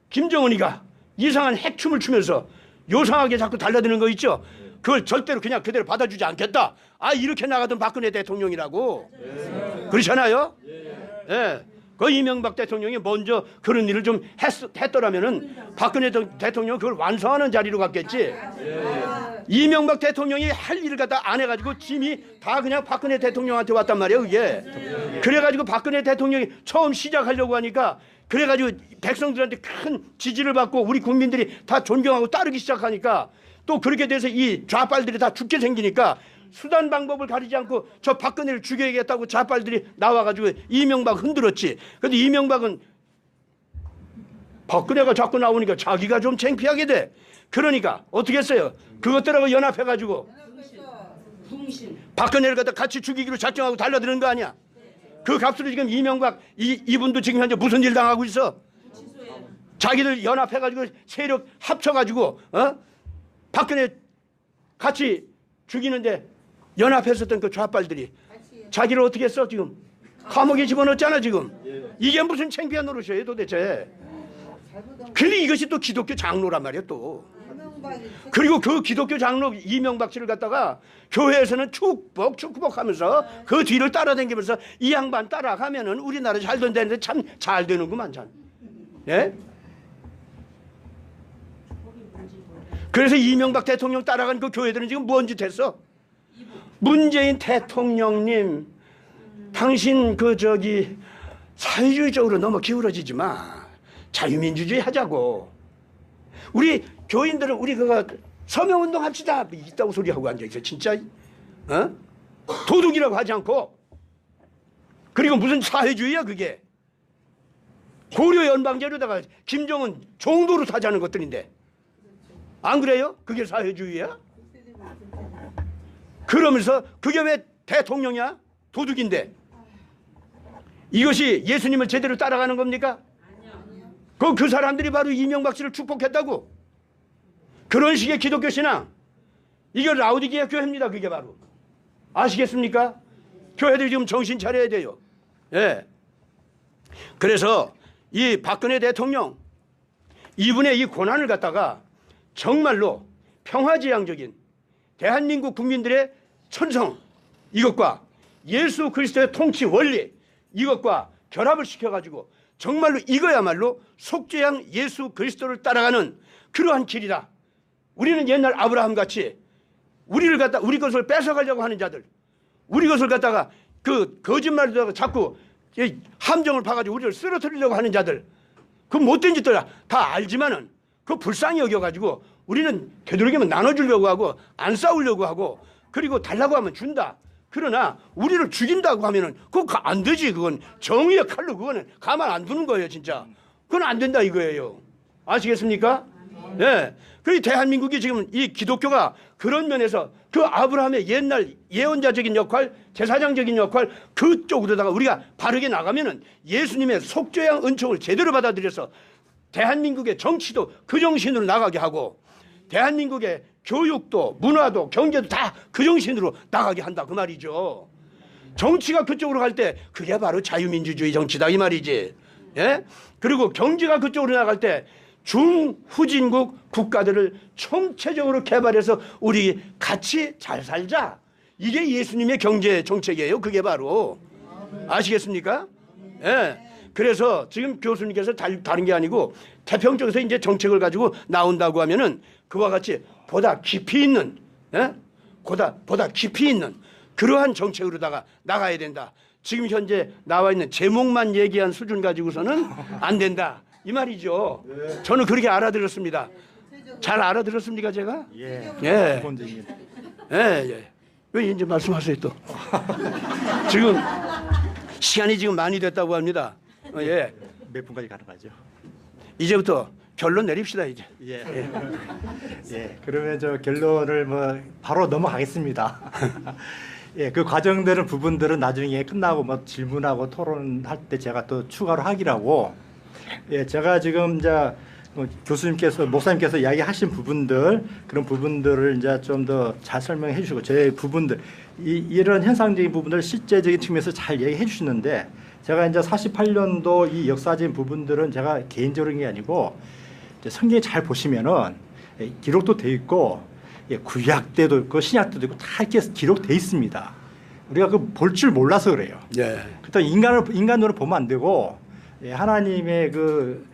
김정은이가 이상한 핵춤을 추면서 요상하게 자꾸 달라드는 거 있죠. 그걸 절대로 그냥 그대로 받아주지 않겠다. 이렇게 나가던 박근혜 대통령이라고. 그렇잖아요. 예. 그 이명박 대통령이 먼저 그런 일을 좀 했더라면은 박근혜 대통령은 그걸 완성하는 자리로 갔겠지. 이명박 대통령이 할 일을 갖다 안 해가지고 짐이 다 그냥 박근혜 대통령한테 왔단 말이에요 그게. 그래가지고 박근혜 대통령이 처음 시작하려고 하니까 그래가지고 백성들한테 큰 지지를 받고 우리 국민들이 다 존경하고 따르기 시작하니까 또 그렇게 돼서 이 좌빨들이 다 죽게 생기니까 수단 방법을 가리지 않고 저 박근혜를 죽여야겠다고 좌빨들이 나와가지고 이명박 흔들었지. 근데 이명박은 박근혜가 자꾸 나오니까 자기가 좀 창피하게 돼. 그러니까 어떻게 했어요? 그것들하고 연합해가지고 박근혜를 갖다 같이 죽이기로 작정하고 달려드는 거 아니야. 그 값으로 지금 이명박 이분도 지금 현재 무슨 일 당하고 있어? 자기들 연합해가지고 세력 합쳐가지고 박근혜 같이 죽이는데 연합했었던 그 좌빨들이 자기를 어떻게 했어 지금? 감옥에 집어넣었잖아 지금. 이게 무슨 창피한 노릇이에요 도대체. 근데 이것이 또 기독교 장로란 말이야 또. 그리고 그 기독교 장로 이명박 씨를 갖다가 교회에서는 축복 하면서 그 뒤를 따라다니면서 이 양반 따라가면은 우리나라 잘 된다는데 참 잘 되는구만 참. 예? 그래서 이명박 대통령 따라간 그 교회들은 지금 뭔 짓 했어? 문재인 대통령님, 당신 사회주의적으로 너무 기울어지지 마. 자유민주주의 하자고. 우리 교인들은 우리 서명운동 합시다. 있다고 소리하고 앉아있어. 진짜. 도둑이라고 하지 않고. 그리고 무슨 사회주의야 그게. 고려 연방제로다가 김정은 종도로 타자는 것들인데 안 그래요? 그게 사회주의야? 그러면서 그게 왜 대통령이야? 도둑인데. 이것이 예수님을 제대로 따라가는 겁니까? 그 사람들이 바로 이명박 씨를 축복했다고. 그런 식의 기독교 신앙. 이게 라우디게아 교회입니다. 그게 바로. 아시겠습니까? 교회들이 지금 정신 차려야 돼요. 예. 그래서 이 박근혜 대통령 이분의 이 고난을 갖다가 정말로 평화지향적인 대한민국 국민들의 천성 이것과 예수 그리스도의 통치 원리 이것과 결합을 시켜가지고 정말로 이거야말로 속죄양 예수 그리스도를 따라가는 그러한 길이다. 우리는 옛날 아브라함 같이 우리 것을 뺏어가려고 하는 자들, 우리 것을 갖다가 그 거짓말에다가 자꾸 함정을 파가지고 우리를 쓰러뜨리려고 하는 자들, 그 못된 짓들 다 알지만은 그 불쌍히 여겨가지고 우리는 되도록이면 나눠주려고 하고 안 싸우려고 하고 그리고 달라고 하면 준다. 그러나 우리를 죽인다고 하면은 그거 안 되지. 그건 정의의 칼로 그거는 가만 안 두는 거예요, 진짜. 그건 안 된다 이거예요. 아시겠습니까? 예. 그 대한민국이 지금 이 기독교가 그런 면에서 그 아브라함의 옛날 예언자적인 역할, 제사장적인 역할 그쪽으로다가 우리가 바르게 나가면은 예수님의 속죄양 은총을 제대로 받아들여서 대한민국의 정치도 그 정신으로 나가게 하고 대한민국의 교육도 문화도 경제도 다 그 정신으로 나가게 한다 그 말이죠. 정치가 그쪽으로 갈 때 그게 바로 자유민주주의 정치다 이 말이지. 예? 그리고 경제가 그쪽으로 나갈 때 중후진국 국가들을 총체적으로 개발해서 우리 같이 잘 살자. 이게 예수님의 경제 정책이에요. 그게 바로. 아시겠습니까? 예. 그래서 지금 교수님께서 다른 게 아니고 태평적에서 이제 정책을 가지고 나온다고 하면은 그와 같이 보다 깊이 있는, 예? 보다 깊이 있는 그러한 정책으로다가 나가야 된다. 지금 현재 나와 있는 제목만 얘기한 수준 가지고서는 안 된다. 이 말이죠. 저는 그렇게 알아들었습니다. 잘 알아들었습니까, 제가?
예.
예.
기본적인.
예. 왜 이제 말씀하세요 또? 지금 시간이 지금 많이 됐다고 합니다. 예.
몇 분까지 가능하죠?
이제부터 결론 내립시다 이제.
예. 예. 그러면 저 결론을 뭐 바로 넘어가겠습니다. 예, 그 과정들은 부분들은 나중에 끝나고 뭐 질문하고 토론할 때 제가 또 추가로 하기라고. 예, 제가 지금 이제 목사님께서 이야기하신 부분들 그런 부분들을 이제 좀 더 잘 설명해 주시고 제 부분들 이런 현상적인 부분들 실제적인 측면에서 잘 얘기해 주시는데 제가 이제 48년도 이 역사적인 부분들은 제가 개인적인 게 아니고 이제 성경에 잘 보시면은 기록도 돼 있고 구약 때도 있고 신약 때도 있고 다 이렇게 기록돼 있습니다. 우리가 그 볼 줄 몰라서 그래요.
예.
그렇다고 인간으로 보면 안 되고 하나님의 그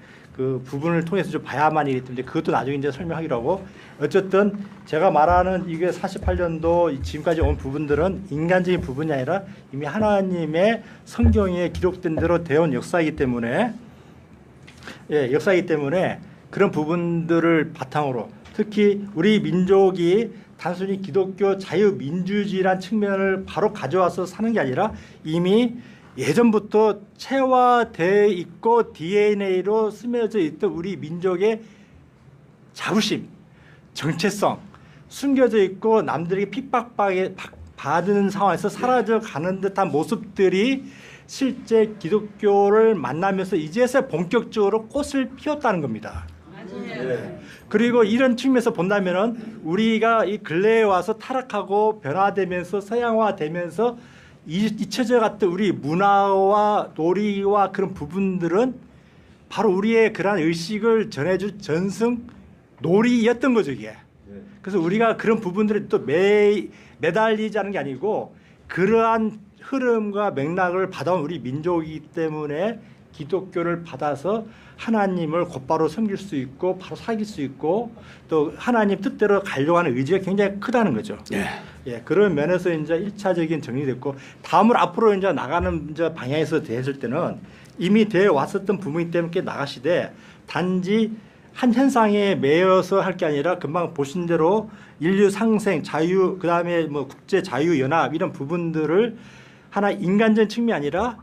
부분을 통해서 좀 봐야만 이기 때문에 그것도 나중에 이제 설명하기로 하고 어쨌든 제가 말하는 이게 48년도 지금까지 온 부분들은 인간적인 부분이 아니라 이미 하나님의 성경에 기록된 대로 되어온 역사이기 때문에 역사이기 때문에 그런 부분들을 바탕으로 특히 우리 민족이 단순히 기독교 자유민주주의란 측면을 바로 가져와서 사는 게 아니라 이미 예전부터 체화되어 있고 DNA로 스며져 있던 우리 민족의 자부심, 정체성, 숨겨져 있고 남들에게 핍박받는 상황에서 사라져가는 듯한 모습들이 실제 기독교를 만나면서 이제서 본격적으로 꽃을 피웠다는 겁니다. 네. 그리고 이런 측면에서 본다면은 우리가 이 근래에 와서 타락하고 변화되면서 서양화되면서 잊혀져 갔던 우리 문화와 놀이와 그런 부분들은 바로 우리의 그러한 의식을 전해줄 전승 놀이였던 거죠 이게. 그래서 우리가 그런 부분들에 또 매달리지 않은 게 아니고 그러한 흐름과 맥락을 받아온 우리 민족이기 때문에 기독교를 받아서 하나님을 곧바로 섬길 수 있고 바로 사귈 수 있고 또 하나님 뜻대로 가려고 하는 의지가 굉장히 크다는 거죠. 예, 그런 면에서 이제 1차적인 정리됐고 다음으로 앞으로 이제 나가는 이제 방향에서 됐을 때는 이미 되어 왔었던 부분이기 때문에 나가시되 단지 한 현상에 매여서 할 게 아니라 금방 보신 대로 인류 상생, 자유, 그 다음에 뭐 국제 자유 연합 이런 부분들을 하나 인간적인 측면이 아니라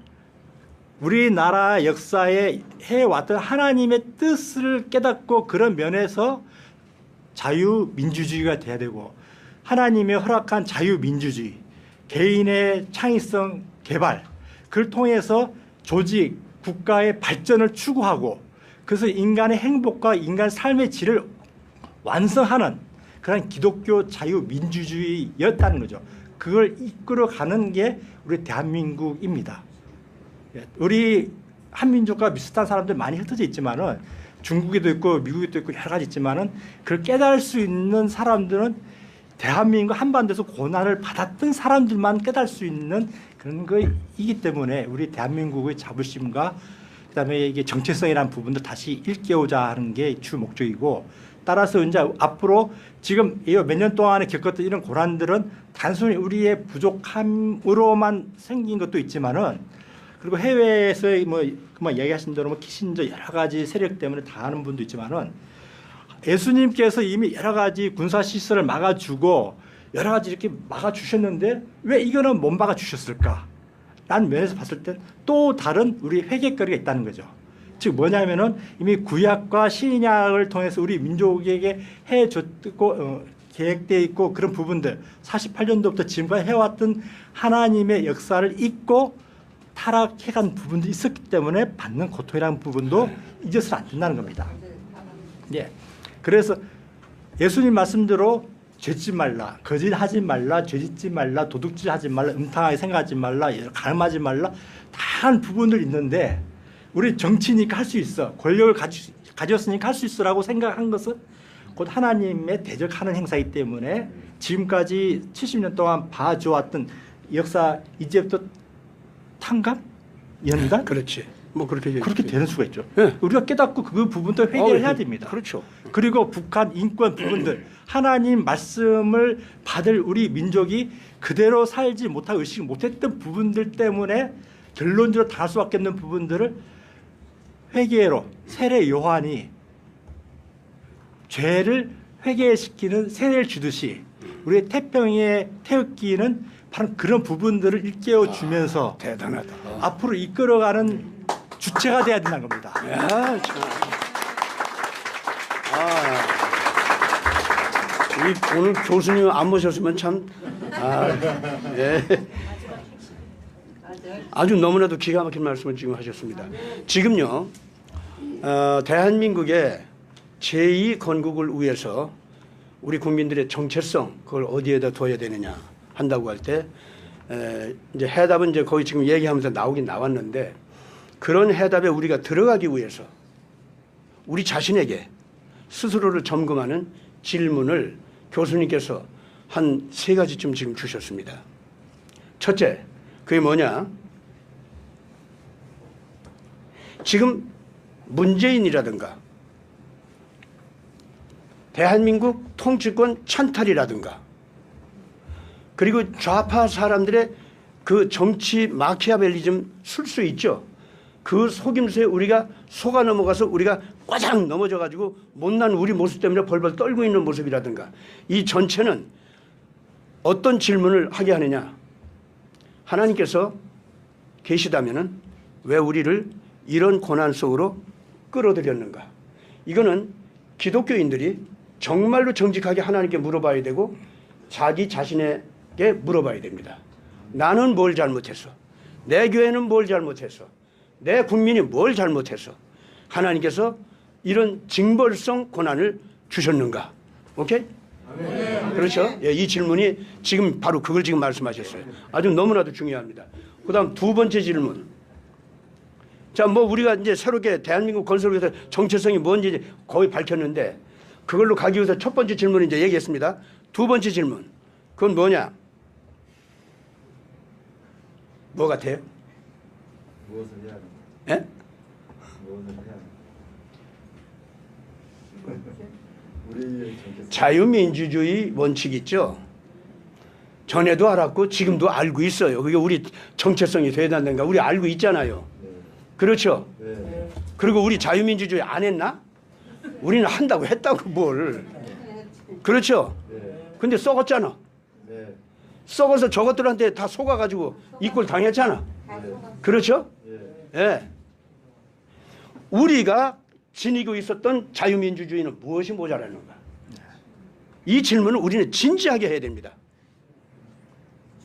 우리나라 역사에 해왔던 하나님의 뜻을 깨닫고 그런 면에서 자유민주주의가 돼야 되고 하나님의 허락한 자유민주주의, 개인의 창의성 개발, 그걸 통해서 조직, 국가의 발전을 추구하고 그래서 인간의 행복과 인간 삶의 질을 완성하는 그런 기독교 자유민주주의였다는 거죠. 그걸 이끌어가는 게 우리 대한민국입니다. 우리 한민족과 비슷한 사람들 많이 흩어져 있지만은 중국에도 있고 미국에도 있고 여러 가지 있지만은 그걸 깨달을 수 있는 사람들은 대한민국 한반도에서 고난을 받았던 사람들만 깨달을 수 있는 그런 거이기 때문에 우리 대한민국의 자부심과 그다음에 이게 정체성이라는 부분도 다시 일깨우자 하는 게 주 목적이고 따라서 이제 앞으로 지금 몇 년 동안에 겪었던 이런 고난들은 단순히 우리의 부족함으로만 생긴 것도 있지만은 그리고 해외에서 뭐 그만 이야기하신 대로 뭐 키신저 여러 가지 세력 때문에 다 하는 분도 있지만은 예수님께서 이미 여러 가지 군사 시설을 막아주고 여러 가지 이렇게 막아주셨는데 왜 이거는 못 막아주셨을까? 라는 면에서 봤을 땐 또 다른 우리 회개거리가 있다는 거죠. 즉 뭐냐면은 이미 구약과 신약을 통해서 우리 민족에게 해줬고 계획되어 있고 그런 부분들 48년도부터 지금까지 해왔던 하나님의 역사를 잊고 타락해간 부분도 있었기 때문에 받는 고통이라는 부분도 잊어서는 안 된다는 겁니다. 예. 그래서 예수님 말씀대로 죄짓지 말라, 거짓하지 말라, 죄짓지 말라, 도둑질하지 말라, 음탕하게 생각하지 말라, 가늠하지 말라 다양한 부분들이 있는데 우리 정치니까 할 수 있어, 권력을 가졌으니까 할 수 있어라고 생각한 것은 곧 하나님의 대적하는 행사이기 때문에 지금까지 70년 동안 봐주었던 역사 이제부터 탕감? 연단?
그렇지. 뭐 그렇게
되는 수가 있죠.
네.
우리가 깨닫고 그 부분도 회개를 해야 됩니다.
그렇죠.
그리고 북한 인권 부분들 하나님 말씀을 받을 우리 민족이 그대로 살지 못하고 의식 못했던 부분들 때문에 결론적으로 당할 수밖에 없는 부분들을 회개로 세례 요한이 죄를 회개시키는 세례를 주듯이 우리의 태평에 태극기는 바로 그런 부분들을 일깨워 주면서
대단하다.
앞으로 이끌어가는 주체가 돼야 된다는 겁니다.
야, 참. 오늘 교수님 안 모셨으면 참, 예. 아주 너무나도 기가 막힌 말씀을 지금 하셨습니다. 지금요, 대한민국의 제2 건국을 위해서 우리 국민들의 정체성 그걸 어디에다 둬야 되느냐 한다고 할 때 이제 해답은 이제 거의 지금 얘기하면서 나오긴 나왔는데 그런 해답에 우리가 들어가기 위해서 우리 자신에게 스스로를 점검하는 질문을 교수님께서 한 3가지쯤 지금 주셨습니다. 첫째, 그게 뭐냐? 지금 문재인이라든가 대한민국 통치권 찬탈이라든가 그리고 좌파 사람들의 그 정치 마키아벨리즘 술수 있죠. 그 속임수에 우리가 속아 넘어가서 우리가 꽈장 넘어져 가지고 못난 우리 모습 때문에 벌벌 떨고 있는 모습이라든가 이 전체는 어떤 질문을 하게 하느냐. 하나님께서 계시다면은 왜 우리를 이런 고난 속으로 끌어들였는가. 이거는 기독교인들이 정말로 정직하게 하나님께 물어봐야 되고 자기 자신에게 물어봐야 됩니다. 나는 뭘 잘못했어? 내 교회는 뭘 잘못했어? 내 국민이 뭘 잘못했어? 하나님께서 이런 징벌성 고난을 주셨는가? 오케이? 네. 그렇죠? 예, 이 질문이 지금 바로 그걸 지금 말씀하셨어요. 아주 너무나도 중요합니다. 그 다음 2번째 질문. 자, 뭐 우리가 이제 새롭게 대한민국 건설을 위해서 정체성이 뭔지 거의 밝혔는데 그걸로 가기 위해서 첫 번째 질문을 이제 얘기했습니다. 2번째 질문. 그건 뭐냐? 뭐 같아요?
무엇을 해야 하는가?
예?
무엇을 해야 하는가? 우리의 정체성.
자유민주주의 원칙 있죠. 전에도 알았고 지금도 알고 있어요. 그게 우리 정체성이 돼야 된다는가. 우리 알고 있잖아요.
네.
그렇죠.
네.
그리고 우리 자유민주주의 안 했나? 우리는 한다고 했다고 뭘. 그렇죠.
네.
근데 썩었잖아.
네.
썩어서 저것들한테 다 속아가지고 이꼴 당했잖아.
네.
그렇죠?
네.
예. 우리가 지니고 있었던 자유민주주의는 무엇이 모자라는가? 이 질문을 우리는 진지하게 해야 됩니다.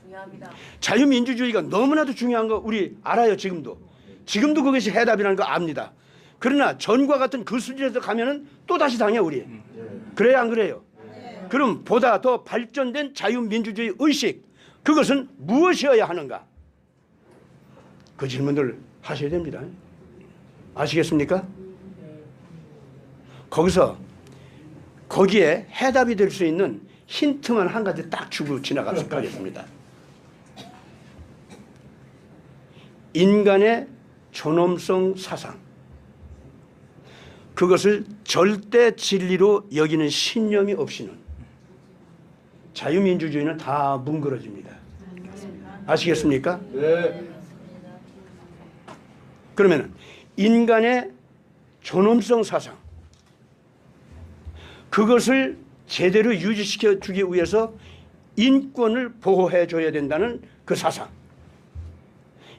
중요합니다.
자유민주주의가 너무나도 중요한 거 우리 알아요. 지금도 그것이 해답이라는 거 압니다. 그러나 전과 같은 그 수준에서 가면은 또 다시 당해 우리. 그래야 안 그래요? 그럼 보다 더 발전된 자유민주주의 의식, 그것은 무엇이어야 하는가? 그 질문을 하셔야 됩니다. 아시겠습니까? 거기에 해답이 될 수 있는 힌트만 한 가지 딱 주고 지나가겠습니다. 인간의 존엄성 사상, 그것을 절대 진리로 여기는 신념이 없이는 자유민주주의는 다 뭉그러집니다. 아시겠습니까?
네.
그러면 인간의 존엄성 사상, 그것을 제대로 유지시켜 주기 위해서 인권을 보호해 줘야 된다는 그 사상.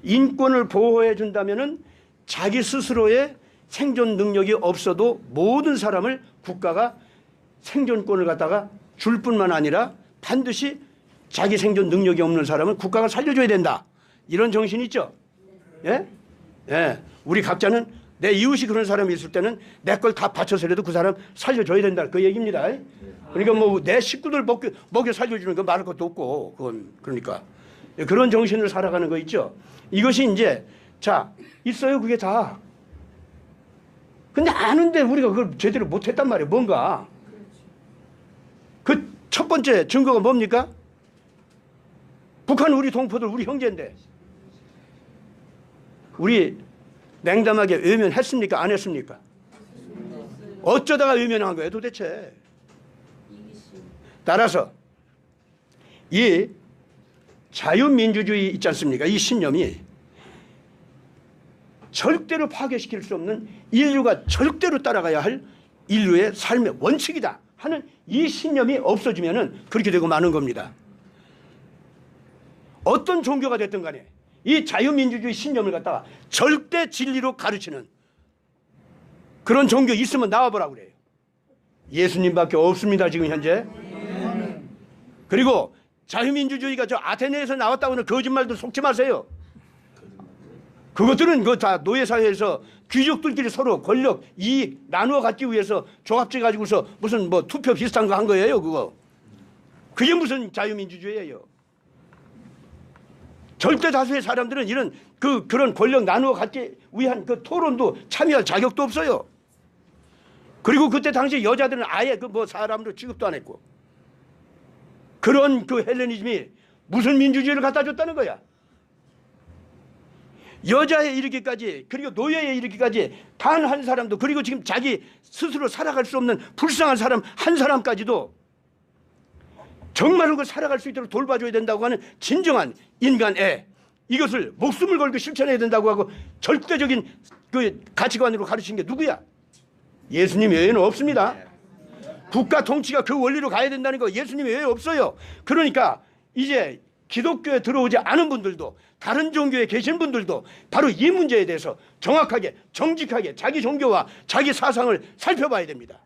인권을 보호해 준다면은 자기 스스로의 생존 능력이 없어도 모든 사람을 국가가 생존권을 갖다가 줄 뿐만 아니라 반드시 자기 생존 능력이 없는 사람을 국가가 살려줘야 된다. 이런 정신이 있죠. 예? 예. 우리 각자는 내 이웃이 그런 사람이 있을 때는 내 걸 다 바쳐서라도 그 사람 살려줘야 된다. 그 얘기입니다. 그러니까 뭐 내 식구들 먹여 살려주는 거 말할 것도 없고, 그건 그러니까 그런 정신을 살아가는 거 있죠. 이것이 이제 자 있어요. 그게 다. 근데 아는데 우리가 그걸 제대로 못했단 말이에요. 뭔가. 그 첫 번째 증거가 뭡니까? 북한은 우리 동포들, 우리 형제인데. 우리 냉담하게 외면했습니까? 안 했습니까? 어쩌다가 외면한 거예요 도대체. 따라서 이 자유민주주의 있지 않습니까? 이 신념이 절대로 파괴시킬 수 없는, 인류가 절대로 따라가야 할 인류의 삶의 원칙이다 하는 이 신념이 없어지면은 그렇게 되고 마는 겁니다. 어떤 종교가 됐든 간에 이 자유민주주의 신념을 갖다가 절대 진리로 가르치는 그런 종교 있으면 나와보라고 그래요. 예수님밖에 없습니다 지금 현재. 그리고 자유민주주의가 저 아테네에서 나왔다고는 거짓말도 속지 마세요. 그것들은 그 다 노예사회에서 귀족들끼리 서로 권력, 이익 나누어 갖기 위해서 조합체 가지고서 무슨 뭐 투표 비슷한 거 한 거예요. 그게 무슨 자유민주주의예요. 절대 다수의 사람들은 이런 그런 권력 나누어 갖기 위한 그 토론도 참여할 자격도 없어요. 그리고 그때 당시 여자들은 아예 그 뭐 사람으로 취급도 안 했고, 그런 그 헬레니즘이 무슨 민주주의를 갖다 줬다는 거야. 여자에 이르기까지, 그리고 노예에 이르기까지 단 한 사람도, 그리고 지금 자기 스스로 살아갈 수 없는 불쌍한 사람 한 사람까지도 정말로 그 살아갈 수 있도록 돌봐줘야 된다고 하는 진정한 인간애, 이것을 목숨을 걸고 실천해야 된다고 하고 절대적인 그 가치관으로 가르친 게 누구야? 예수님 외에는 없습니다. 국가 통치가 그 원리로 가야 된다는 거 예수님 외에 없어요. 그러니까 이제 기독교에 들어오지 않은 분들도, 다른 종교에 계신 분들도 바로 이 문제에 대해서 정확하게 정직하게 자기 종교와 자기 사상을 살펴봐야 됩니다.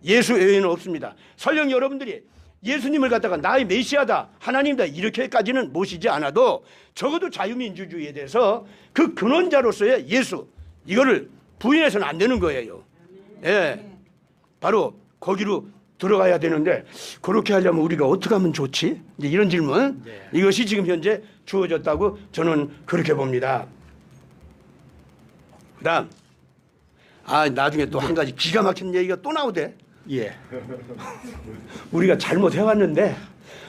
예수 외에는 없습니다. 설령 여러분들이 예수님을 갖다가 나의 메시아다, 하나님이다 이렇게까지는 모시지 않아도 적어도 자유민주주의에 대해서 그 근원자로서의 예수, 이거를 부인해서는 안 되는 거예요. 예, 바로 거기로 들어가야 되는데 그렇게 하려면 우리가 어떻게 하면 좋지? 이제 이런 질문, 이것이 지금 현재 주어졌다고 저는 그렇게 봅니다. 그다음 나중에 또 한 가지 기가 막힌 얘기가 또 나오대.
예.
우리가 잘못해왔는데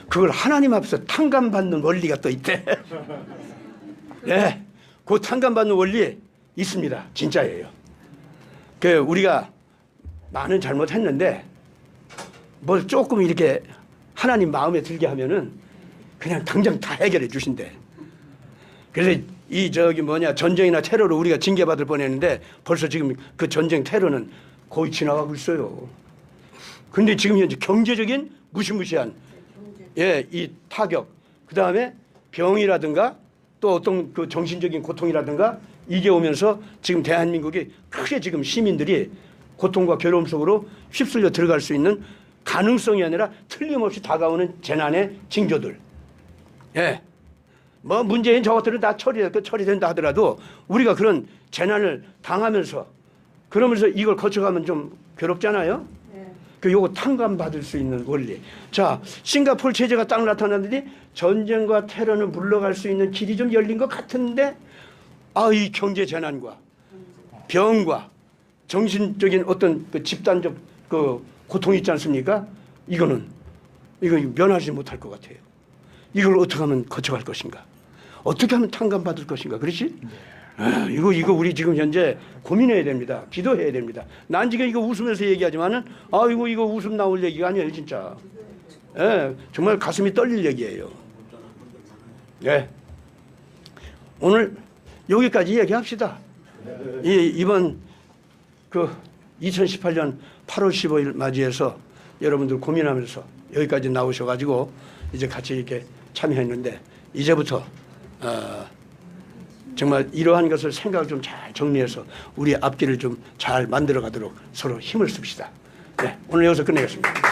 그걸 하나님 앞에서 탕감받는 원리가 또 있대. 네, 그 탕감받는 원리 있습니다. 진짜예요. 그 우리가 많은 잘못했는데 뭘 조금 이렇게 하나님 마음에 들게 하면은 그냥 당장 다 해결해 주신대. 그래서 이 전쟁이나 테러로 우리가 징계받을 뻔했는데 벌써 지금 그 전쟁 테러는 거의 지나가고 있어요. 근데 지금 현재 경제적인 무시무시한 이 타격, 그 다음에 병이라든가 또 어떤 그 정신적인 고통이라든가 이게 오면서 지금 대한민국이 크게 지금 시민들이 고통과 괴로움 속으로 휩쓸려 들어갈 수 있는 가능성이 아니라 틀림없이 다가오는 재난의 징조들. 예. 뭐 문재인 저것들은 다 처리된다 하더라도 우리가 그런 재난을 당하면서 그러면서 이걸 거쳐가면 좀 괴롭잖아요. 그 요거 탕감받을 수 있는 원리. 자, 싱가포르 체제가 딱 나타났더니 전쟁과 테러는 물러갈 수 있는 길이 좀 열린 것 같은데 이 경제 재난과 병과 정신적인 어떤 그 집단적 그 고통이 있지 않습니까? 이거 면하지 못할 것 같아요. 이걸 어떻게 하면 거쳐갈 것인가? 어떻게 하면 탕감받을 것인가? 그렇지? 이거 우리 지금 현재 고민해야 됩니다. 기도해야 됩니다. 난 지금 이거 웃으면서 얘기하지만은 이거 웃음 나올 얘기가 아니에요, 진짜. 예, 정말 가슴이 떨릴 얘기예요. 예. 오늘 여기까지 얘기합시다. 이번 그 2018년 8월 15일 맞이해서 여러분들 고민하면서 여기까지 나오셔가지고 이제 같이 이렇게 참여했는데 이제부터 정말 이러한 것을 생각을 좀 잘 정리해서 우리 앞길을 좀 잘 만들어 가도록 서로 힘을 씁시다. 네, 오늘 여기서 끝내겠습니다.